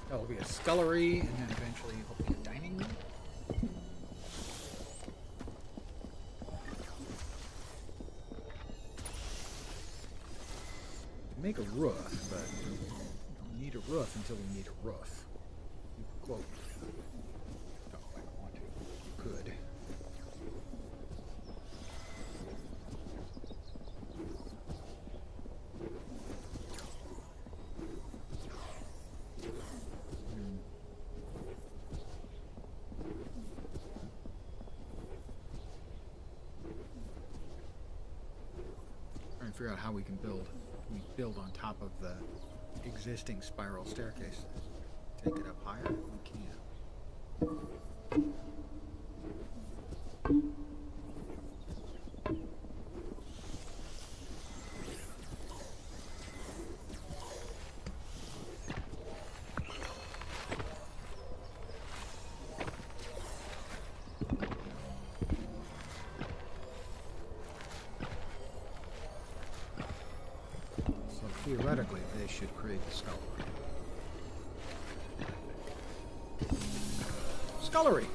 That'll be a scullery, and then eventually hopefully a dining room. Make a roof, but we don't need a roof until we need a roof. You could quote. No, I don't want to. You could. Figure out how we can build. We build on top of the existing spiral staircase. Take it up higher? We can. Theoretically, they should create the scullery. Scullery!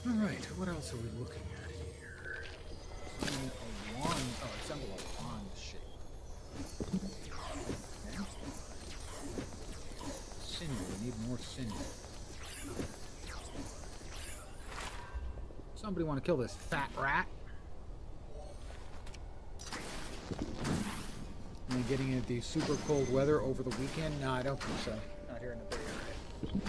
Alright, what else are we looking at here? Assemble a wand. Oh, assemble a wand shape. Okay. Sinew. We need more sinew. Somebody want to kill this fat rat? Am I getting into the super cold weather over the weekend? No, I don't think so. Not here in the Bay Area.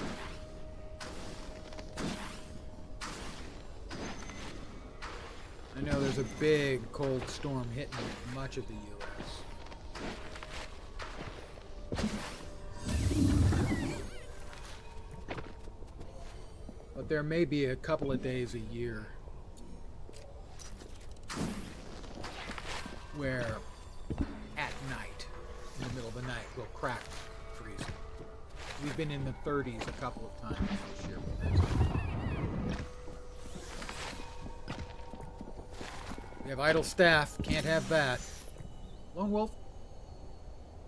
I know there's a big cold storm hitting much of the U.S. But there may be a couple of days a year where at night, in the middle of the night, we'll crack freezing. We've been in the 30s a couple of times this year. We have idle staff. Can't have that. Lone Wolf,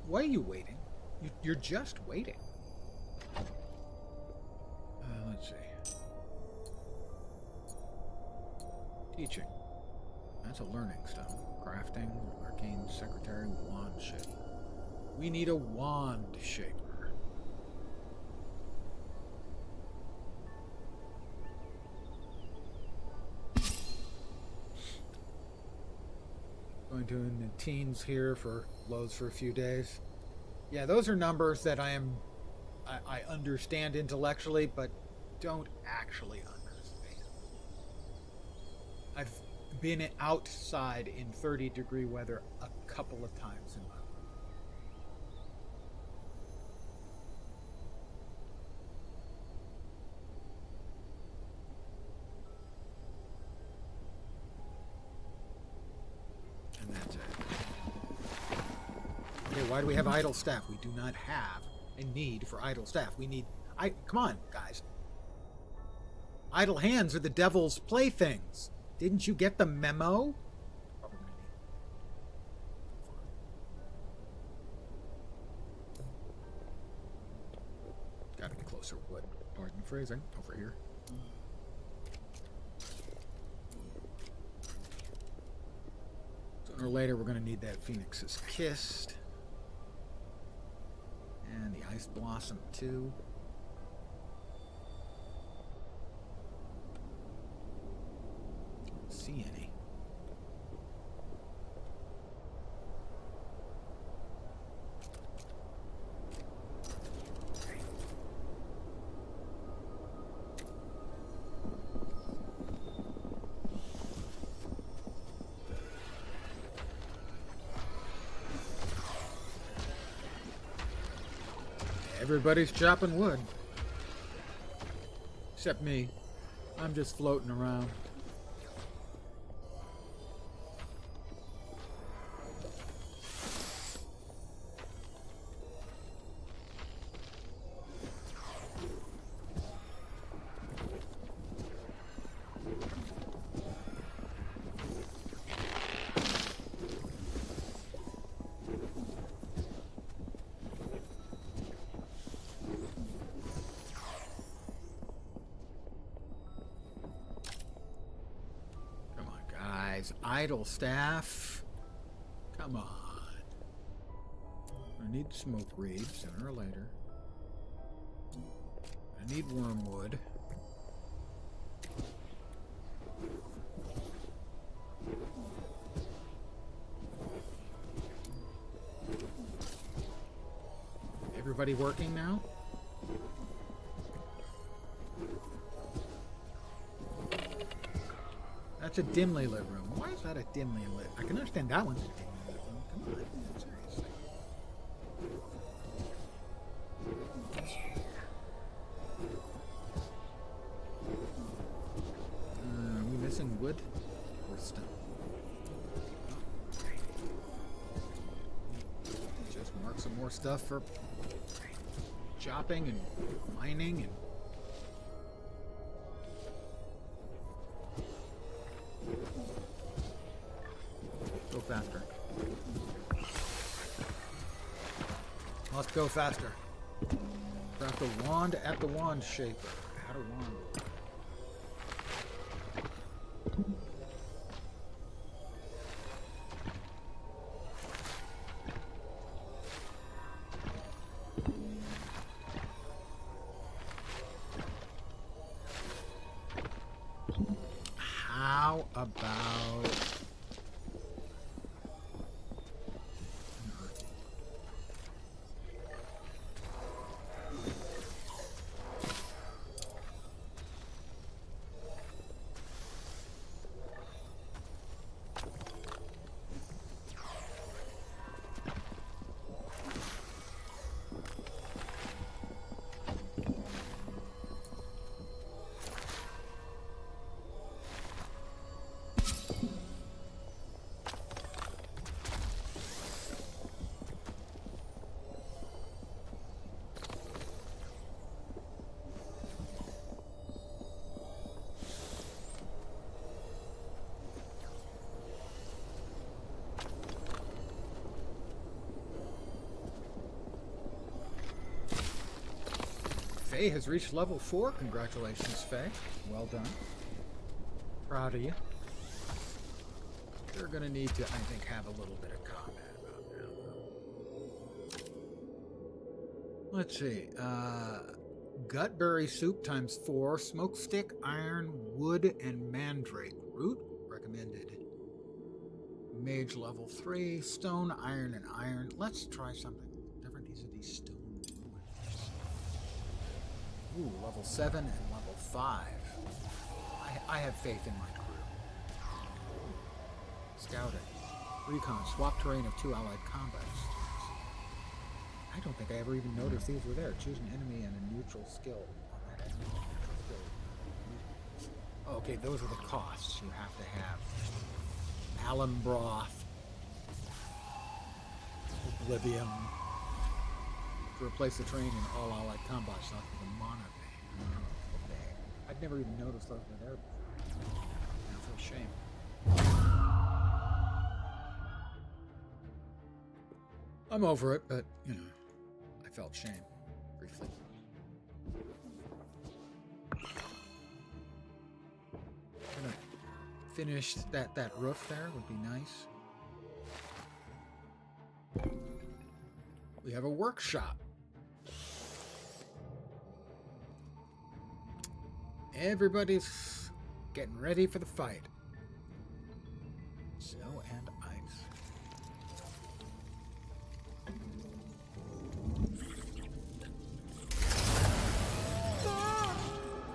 why are you waiting? You're just waiting. Let's see. Teaching. That's a learning stone. Crafting, arcane secretary, wand shape. We need a wand shaper. Going to in the teens here for loads for a few days. Yeah, those are numbers that I understand intellectually, but don't actually understand. I've been outside in 30-degree weather a couple of times in my life. And that's it. Okay, why do we have idle staff? We do not have a need for idle staff. We need... Come on, guys. Idle hands are the devil's playthings. Didn't you get the memo? Gotta be closer wood. Pardon the phrasing. Over here. Sooner or later, we're going to need that Phoenix's Kissed. And the Ice Blossom, too. Don't see any. Everybody's chopping wood. Except me. I'm just floating around. Idle staff. Come on. I need smoke reed sooner or later. I need wormwood. Everybody working now? That's a dimly lit room. Why is that a dimly lit? I can understand that one's a dimly lit room. Come on, seriously. Are we missing wood or stone? Just mark some more stuff for chopping and mining and. Go faster. Must go faster. Craft a wand at the wand shaper. Add a wand. How about Faye has reached level 4. Congratulations, Faye. Well done. Proud of you. You're going to need to, I think, have a little bit of combat about now. Let's see. Gutberry soup times 4. Smoke stick, iron, wood, and mandrake root. Recommended. Mage level 3. Stone, iron, and iron. Let's try something different. These are these stone. Ooh, level 7 and level 5. I have faith in my crew. Scouting. Recon. Swap terrain of 2 allied combat stars. I don't think I ever even noticed these were there. Choose an enemy and a neutral skill. Okay, those are the costs you have to have. Alum broth. Oblivion. To replace the terrain in all allied combat stars with a mana vein. Okay. I'd never even noticed those were there before. I feel shame. I'm over it, but, you know, I felt shame briefly. Gonna finish that roof there would be nice. We have a workshop. Everybody's getting ready for the fight. Snow and ice.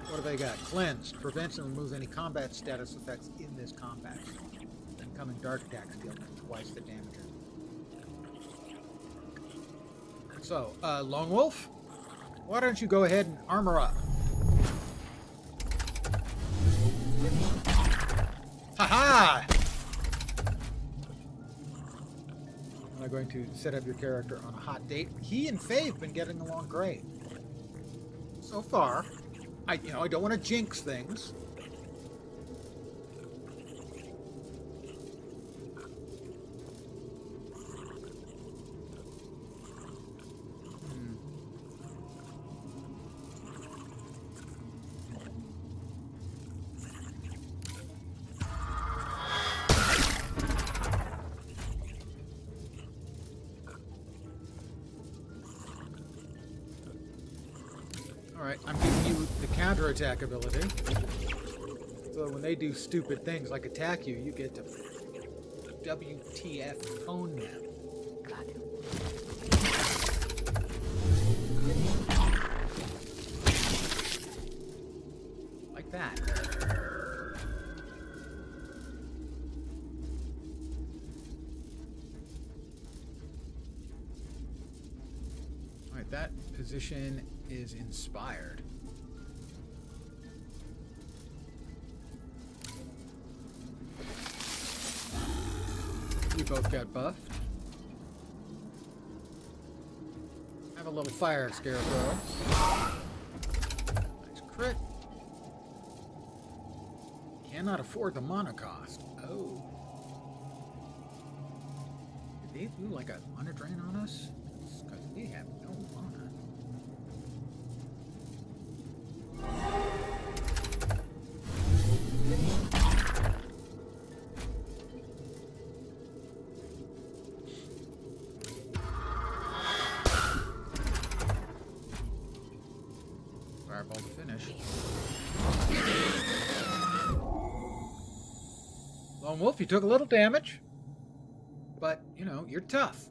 What do they got? Cleansed. Prevents and removes any combat status effects in this combat. Incoming dark attacks deal twice the damage. So, Lone Wolf, Why don't you go ahead and armor up? Ha-ha! I'm going to set up your character on a hot date. He and Faye have been getting along great. So far. I don't want to jinx things. Alright, I'm giving you the counterattack ability. So when they do stupid things like attack you, you get to WTF pwn them. Got it. Like that. Alright, that position is inspired. You both got buffed. Have a little fire scarecrow. Nice crit. Cannot afford the mana cost. Oh. Did they do like a mana drain on us? Because we have no mana. Fireball to finish. Lone Wolf, you took a little damage, but, you're tough.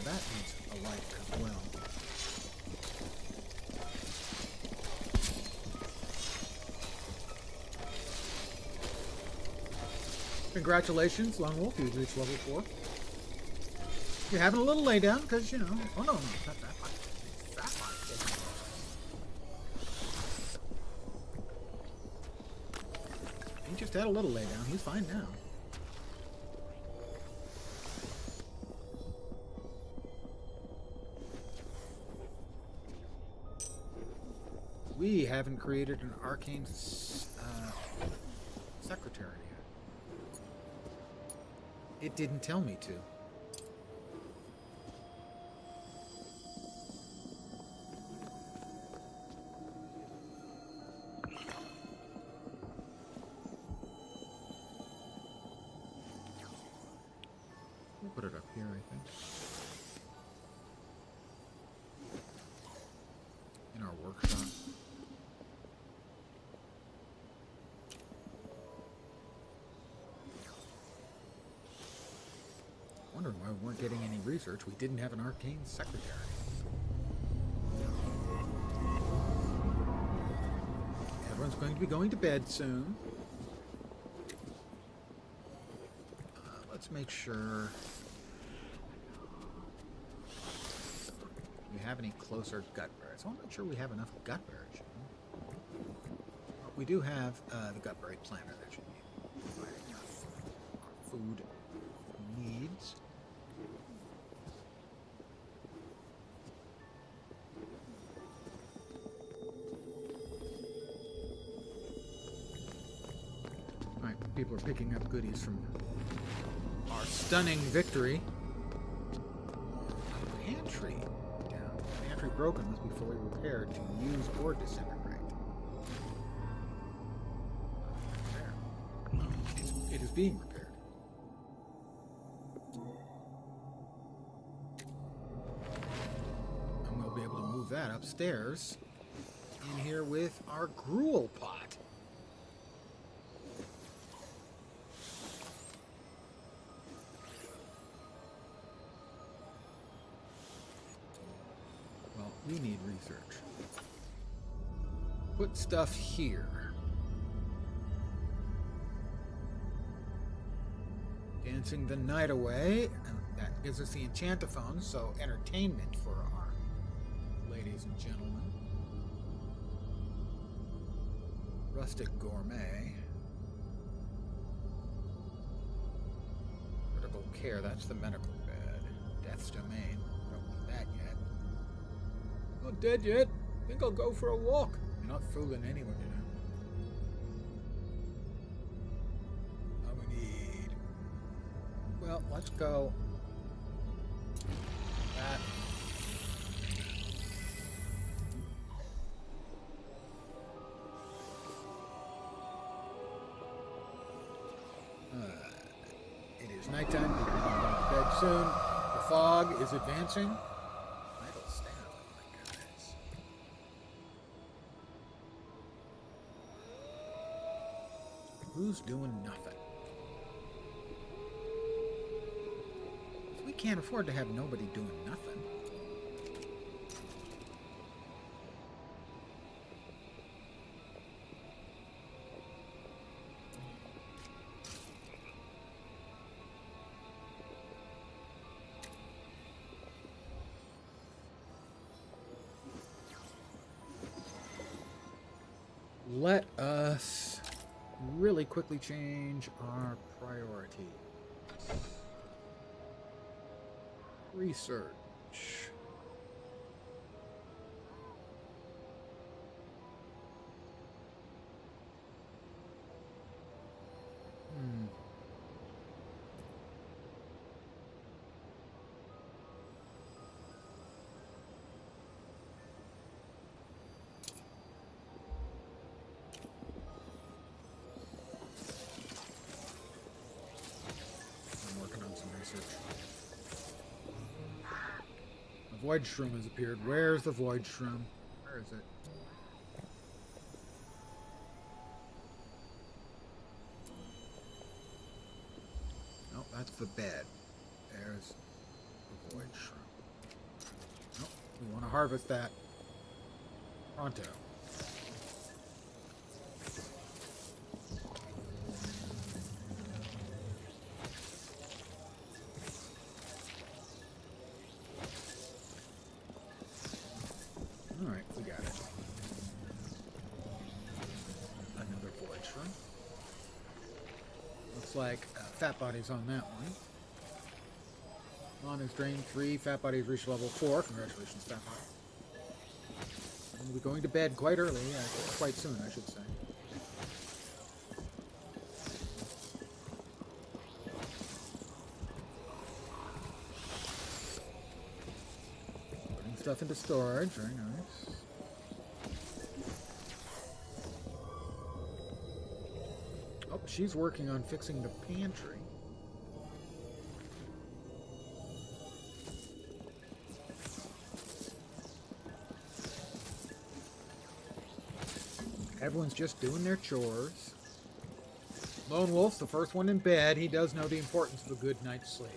That needs a light as well. Congratulations, Lone Wolf. You've reached level 4. You're having a little laydown because, oh no, not that much. That much. He just had a little laydown. He's fine now. We haven't created an Arcane secretary yet. It didn't tell me to. We'll put it up here, I think. In our workshop. Wondering why we weren't getting any research. We didn't have an Arcane secretary. Everyone's going to be going to bed soon. Let's make sure we have any closer gut berries. I want to make sure we have enough gut berries. We do have the gut berry planter that should be enough our food needs. Alright, people are picking up goodies from our stunning victory. A pantry down. The pantry broken must be fully repaired to use or disintegrate. There. It is being repaired. And we'll be able to move that upstairs in here with our gruel pot. research. Put stuff here. Dancing the night away, and that gives us the enchantophone, so entertainment for our ladies and gentlemen. Rustic gourmet. Critical care, that's the medical bed. Death's domain, don't need that yet. Not dead yet. Think I'll go for a walk. You're not fooling anyone, you know. All we need. Well, let's go. That. It is nighttime. People are going to bed soon. The fog is advancing. Idle staff. Oh my goodness. Who's doing nothing? We can't afford to have nobody doing nothing. Let us really quickly change our priority. Research. I'm working on some research. The void shroom has appeared. Where's the void shroom? Where is it? No, that's the bed. There's the void shroom. Nope, we want to harvest that pronto. Alright, we got it. Another void shroom. Looks like fat body's on that one. On is drained 3. Fat body's reached level 4. Congratulations, fat body. And we'll be going to bed quite early. Quite soon, I should say. Putting stuff into storage. Very nice. Oh, she's working on fixing the pantry. Everyone's just doing their chores. Lone Wolf's the first one in bed. He does know the importance of a good night's sleep.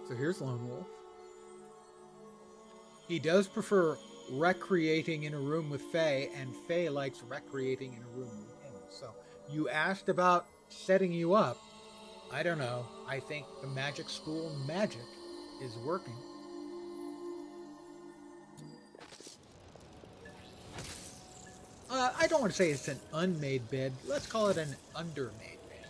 So here's Lone Wolf. He does prefer recreating in a room with Faye, and Faye likes recreating in a room with him. So you asked about setting you up. I don't know. I think the magic school magic is working. I don't want to say it's an unmade bed. Let's call it an undermade bed.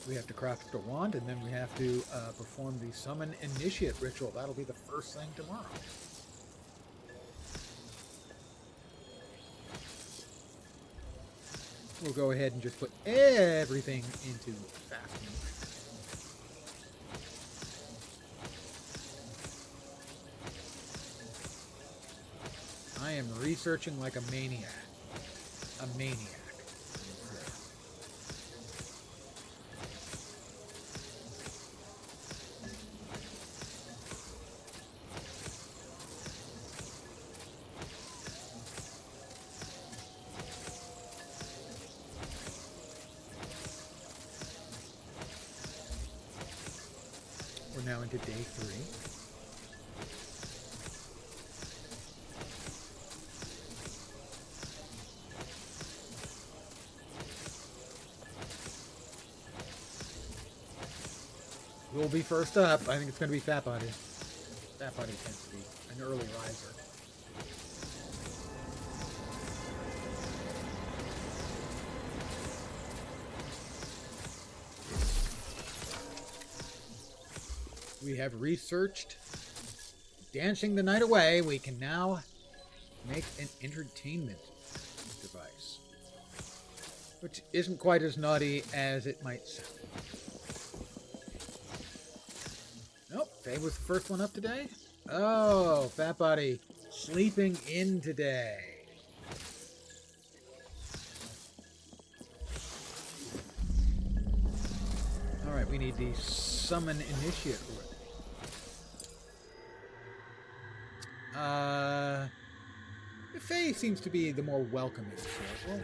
We have to craft a wand, and then we have to perform the summon initiate ritual. That'll be the first thing tomorrow. We'll go ahead and just put everything into fasting. I am researching like a maniac. A maniac. now into day 3. We'll be first up. I think it's going to be Fat Body. Fat Body tends to be an early riser. We have researched Dancing the Night Away. We can now make an entertainment device, which isn't quite as naughty as it might sound. Nope, Faye was the first one up today. Oh, Fat Body sleeping in today. All right, we need the summon initiate. Faye seems to be the more welcoming sort. We'll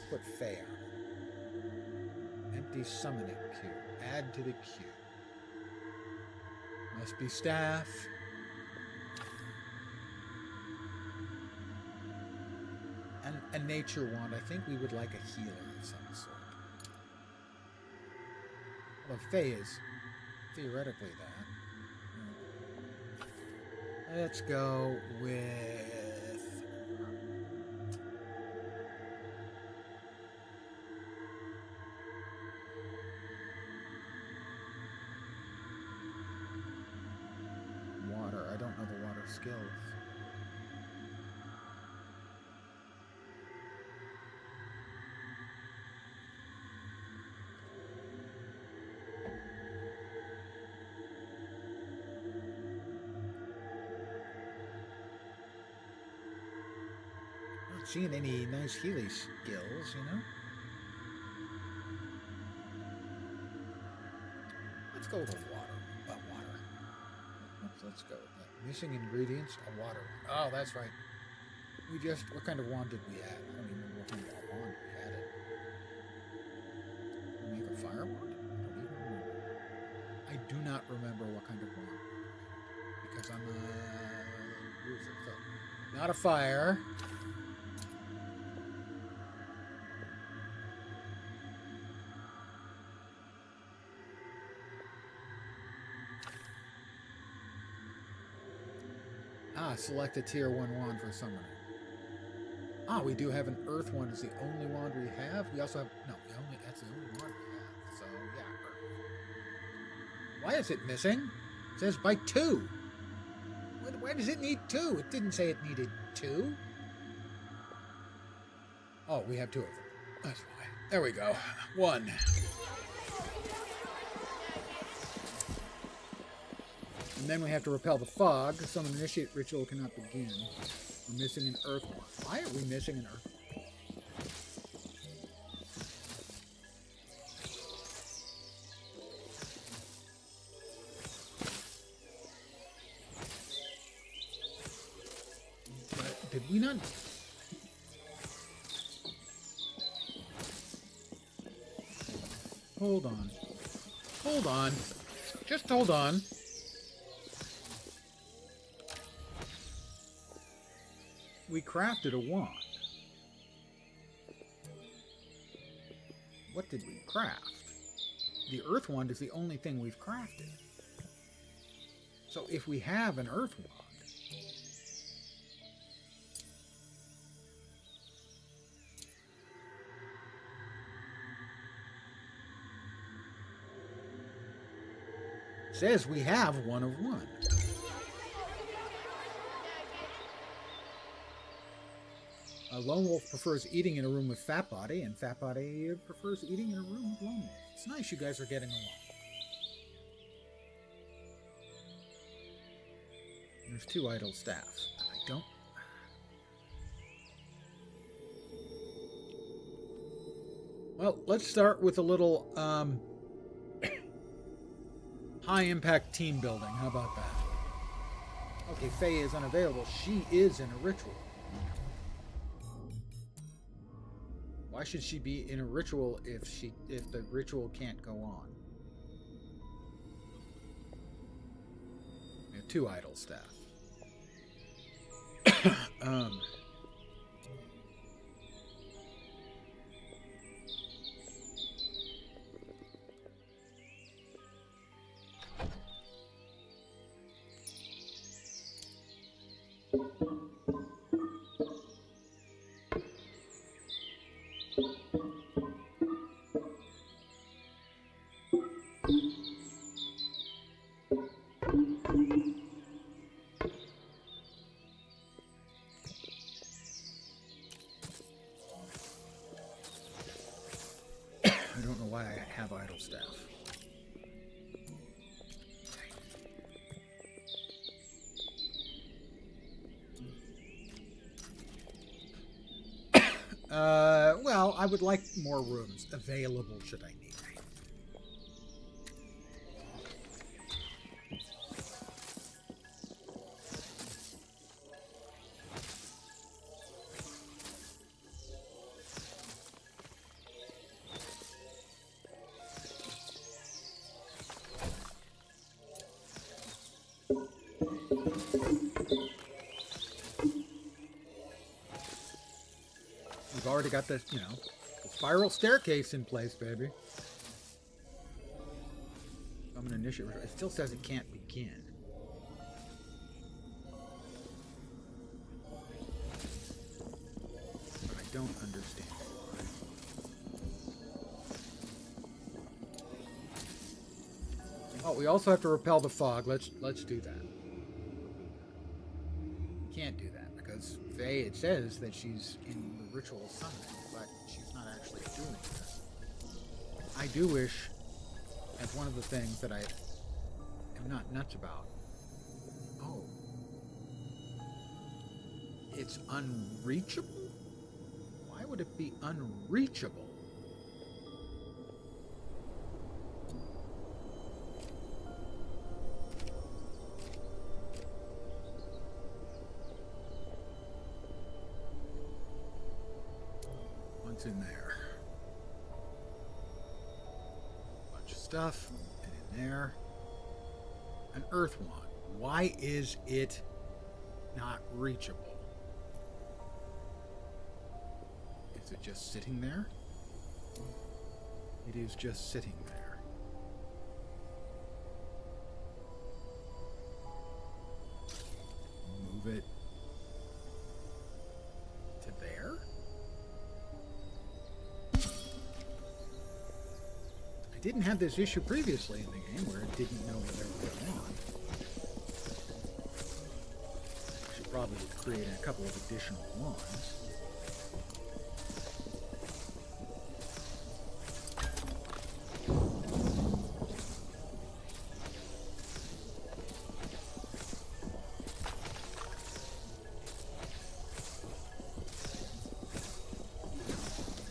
put Faye on. Empty summoning queue. Add to the queue. Must be staff. And a nature wand. I think we would like a healer of some sort. Well, Faye is theoretically that. Let's go with water. I don't know the water skills. Not seeing any nice Healy skills, you know? Let's go with a water. Let's go with that. Missing ingredients, a water one. Oh, that's right. What kind of wand did we add? I don't even remember what kind of wand we added. Did we make a fire wand? I don't even remember. I do not remember what kind of wand. Because I'm a user. So, not a fire. Select a tier 1 wand for summoning. We do have an earth wand. Is the only wand we have. We also have that's the only wand we have. So yeah, earth. Why is it missing? It says by 2. Why does it need 2? It didn't say it needed 2. Oh, we have 2 of them. That's why. There we go. 1. And then we have to repel the fog. Summon initiate ritual cannot begin. We're missing an earth wand. Why are we missing an earth wand? Did we not? Hold on. Hold on. Just hold on. We crafted a wand. What did we craft? The earth wand is the only thing we've crafted. So if we have an earth wand, it says we have 1 of 1. Lone Wolf prefers eating in a room with Fat Body, and Fat Body prefers eating in a room with Lone Wolf. It's nice you guys are getting along. There's 2 idle staff. I don't... Well, let's start with a little high-impact team building. How about that? Okay, Faye is unavailable. She is in a ritual. Why should she be in a ritual if the ritual can't go on? 2 idle staff. I don't know why I have idle staff. Well, I would like more rooms available should I need. We've already got this, the spiral staircase in place, baby. I'm an initiative. It still says it can't begin. But I don't understand why. Oh, we also have to repel the fog. Let's do that. Can't do that because Faye, it says that she's in the ritual summoning, but she's not actually doing this. I do wish, as one of the things that I am not nuts about. Oh. It's unreachable? Why would it be unreachable? What's in there? Bunch of stuff. And in there, an earth wand. Why is it not reachable? Is it just sitting there? It is just sitting there. Move it to there? I didn't have this issue previously in the game where it didn't know what they were going on. I should probably create a couple of additional wands.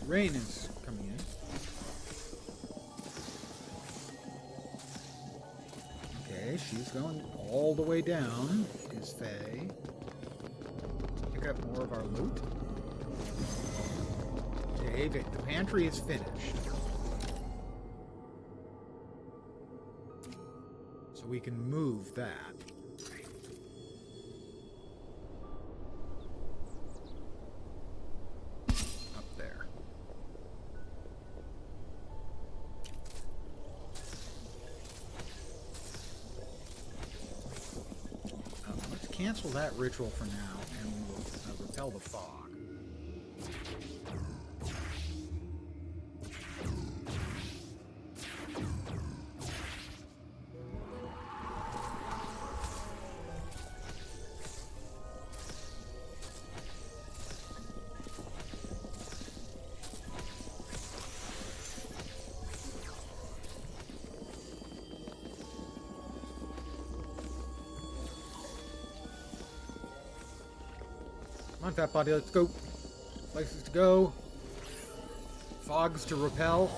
Rain is coming in. Okay, she's going all the way down, is Faye. Pick up more of our loot. David, the pantry is finished. So we can move that. Cancel that ritual for now, and we'll repel the fog. Come on, fat body, let's go. Places to go. Fogs to repel.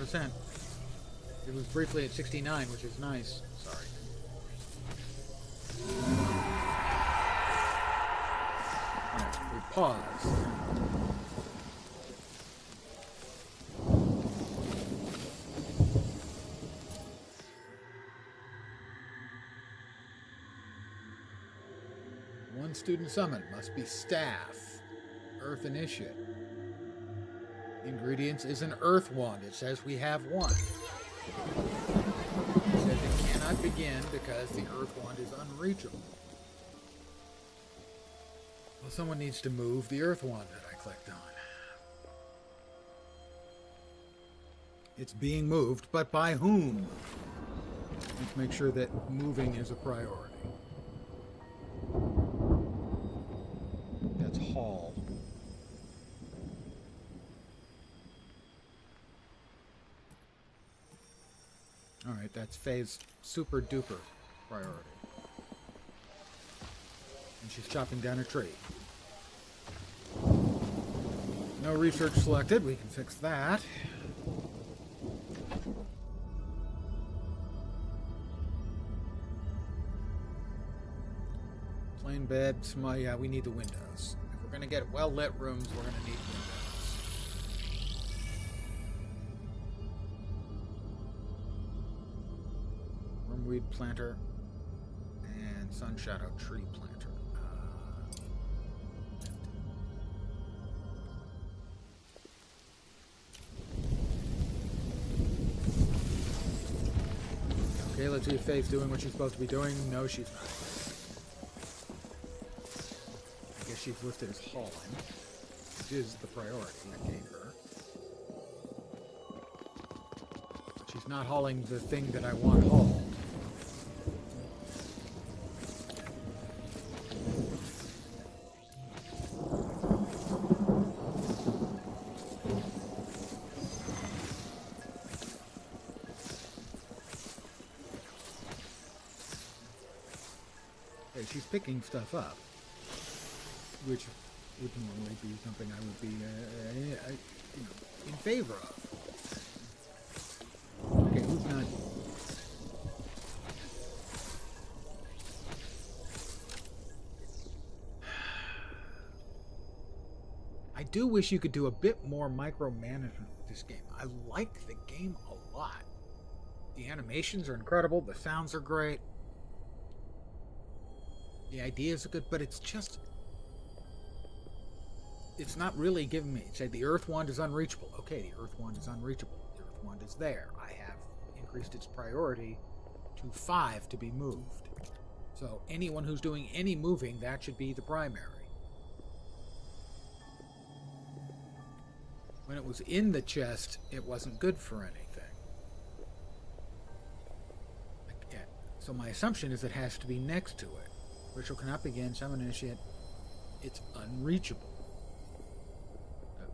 %. It was briefly at 69, which is nice. Sorry. Alright, we pause. One student summoned must be staff. Earth initiate. Ingredients is an earth wand. It says we have one. It says it cannot begin because the earth wand is unreachable. Well, someone needs to move the earth wand that I clicked on. It's being moved, but by whom? Let's make sure that moving is a priority. That's Hall. Alright, that's Faye's super duper priority. And she's chopping down a tree. No research selected, we can fix that. Plain bed, yeah, we need the windows. If we're going to get well-lit rooms, we're going to need windows. Wormweed planter and sun shadow tree planter. Okay, let's see if Faye's doing what she's supposed to be doing. No, she's not. I guess she's listed as hauling, which is the priority I gave her. But she's not hauling the thing that I want hauled. She's picking stuff up, which would normally be something I would be, in favor of. Okay, who's not? I do wish you could do a bit more micromanagement with this game. I like the game a lot. The animations are incredible. The sounds are great. The ideas are good, but it's just... It's not really giving me... Say the earth wand is unreachable. Okay, the earth wand is unreachable. The earth wand is there. I have increased its priority to 5 to be moved. So anyone who's doing any moving, that should be the primary. When it was in the chest, it wasn't good for anything. So my assumption is it has to be next to it. Ritual cannot begin. Summon initiate. It's unreachable.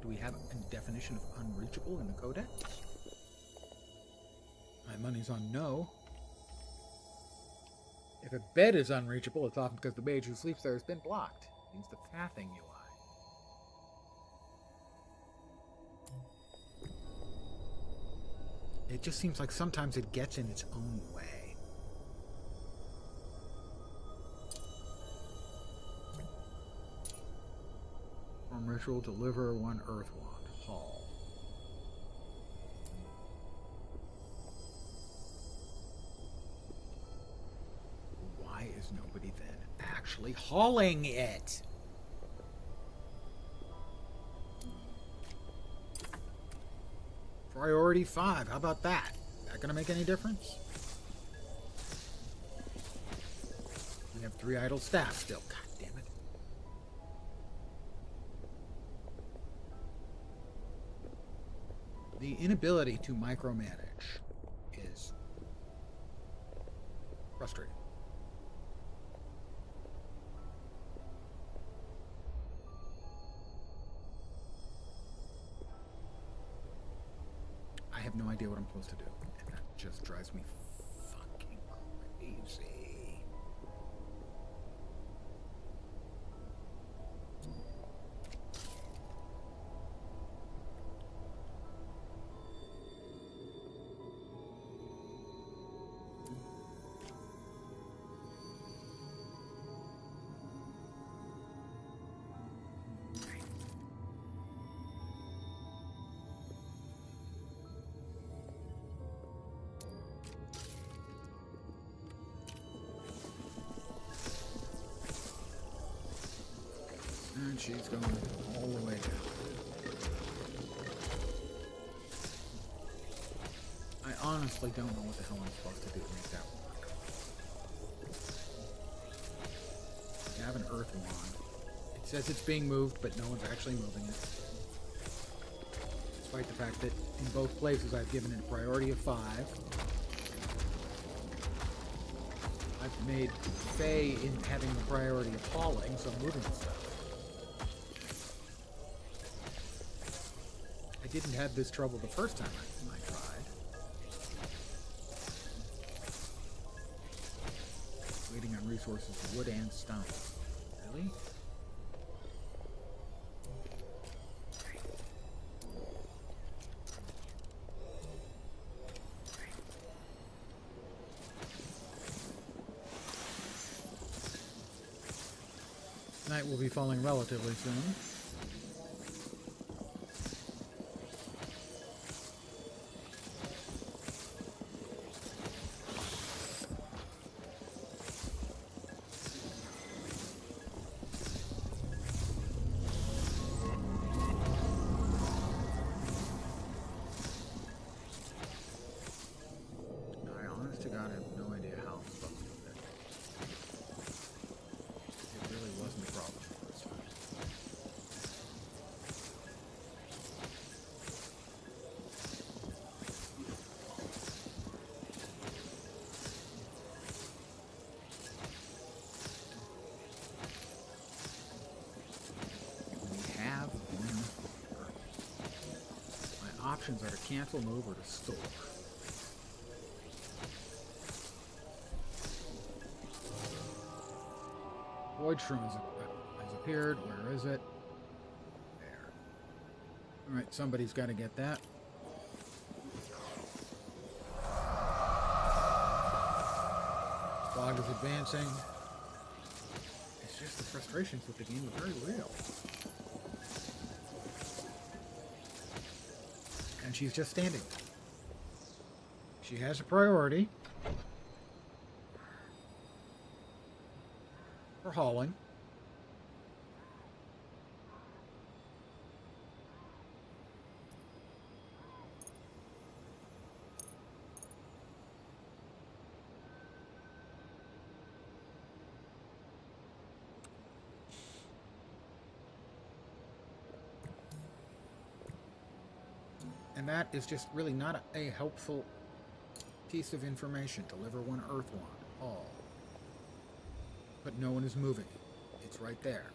Do we have a definition of unreachable in the codex? My money's on no. If a bed is unreachable, it's often because the mage who sleeps there has been blocked. Use the pathing UI. It just seems like sometimes it gets in its own way. Ritual, deliver 1 earth wand. Haul. Why is nobody then actually hauling it? Priority 5. How about that? Is that going to make any difference? We have 3 idle staff still. God damn it. The inability to micromanage is frustrating. I have no idea what I'm supposed to do, and that just drives me fucking crazy. she's going all the way down. I honestly don't know what the hell I'm supposed to do to make that work. I have an earth wand. It says it's being moved, but no one's actually moving it. Despite the fact that in both places I've given it a priority of 5. I've made Faye in having the priority of hauling, so I'm moving stuff. I didn't have this trouble the first time I tried. Waiting on resources for wood and stone. Really? Night will be falling relatively soon. I honest to God have no idea how I'm supposed to do that. It really wasn't a problem this time. We have one Earth. My options are to cancel, move, or to store. Void Shroom has appeared. Where is it? There. Alright, somebody's got to get that. Fog is advancing. It's just the frustrations with the game are very real. And she's just standing. She has a priority for hauling. And that is just really not a helpful piece of information. Deliver one earth wand. All. But no one is moving it. It's right there.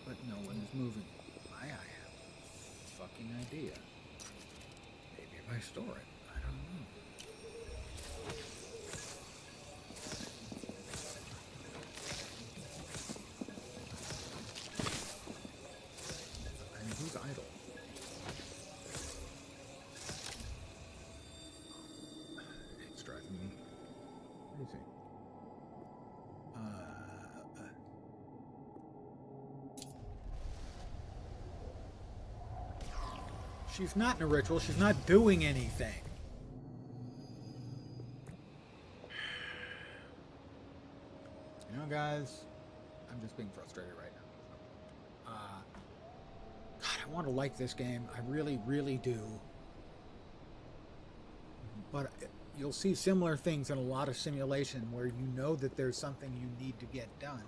But no one is moving it. I have a fucking idea. Maybe if I store it. I don't know. I mean, who's idle? It's driving me crazy. She's not in a ritual. She's not doing anything. You know, guys, I'm just being frustrated right now. God, I want to like this game. I really, really do. But you'll see similar things in a lot of simulation where you know that there's something you need to get done.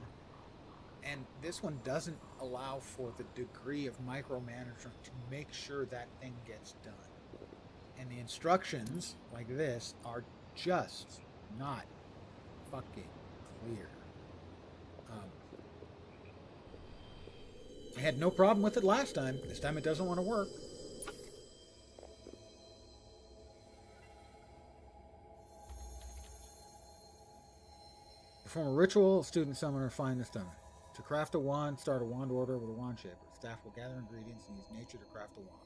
And this one doesn't allow for the degree of micromanagement to make sure that thing gets done. And the instructions, like this, are just not fucking clear. I had no problem with it last time. This time it doesn't want to work. Perform a ritual, student summoner, find the stomach. To craft a wand, start a wand order with a wand shaper. Staff will gather ingredients and use nature to craft a wand.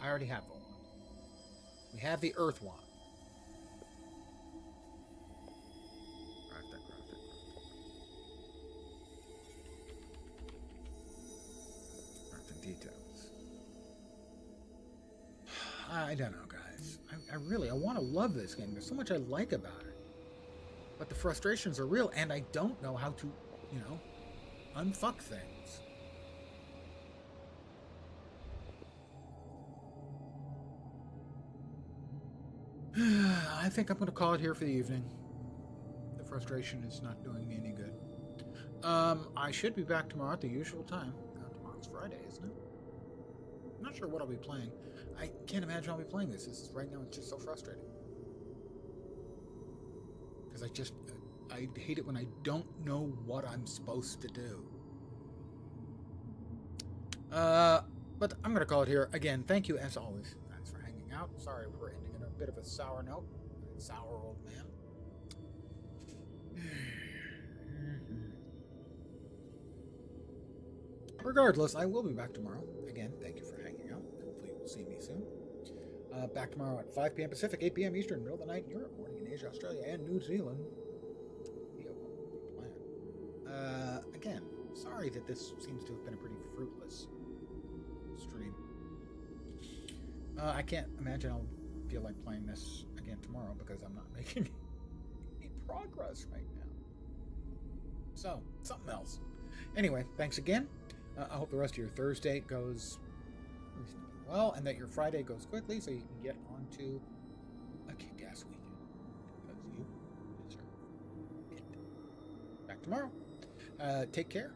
I already have the wand. We have the earth wand. Craft that. Crafting details. I don't know, guys. I want to love this game. There's so much I like about it. But the frustrations are real, and I don't know how to, unfuck things. I think I'm going to call it here for the evening. The frustration is not doing me any good. I should be back tomorrow at the usual time. Tomorrow's Friday, isn't it? I'm not sure what I'll be playing. I can't imagine I'll be playing this. Right now, it's just so frustrating. Because I hate it when I don't know what I'm supposed to do. But I'm going to call it here. Again, thank you as always. Thanks for hanging out. Sorry we're ending in a bit of a sour note. Sour old man. Regardless, I will be back tomorrow. Again, thank you for hanging out. Hopefully you'll see me soon. Back tomorrow at 5 p.m. Pacific, 8 p.m. Eastern, middle of the night in Europe, morning in Asia, Australia, and New Zealand. Again, sorry that this seems to have been a pretty fruitless stream. I can't imagine I'll feel like playing this again tomorrow because I'm not making any progress right now. So, something else. Anyway, thanks again. I hope the rest of your Thursday goes reasonably well and that your Friday goes quickly so you can get on to a kick-ass weekend. Because you deserve it. Back tomorrow. Take care.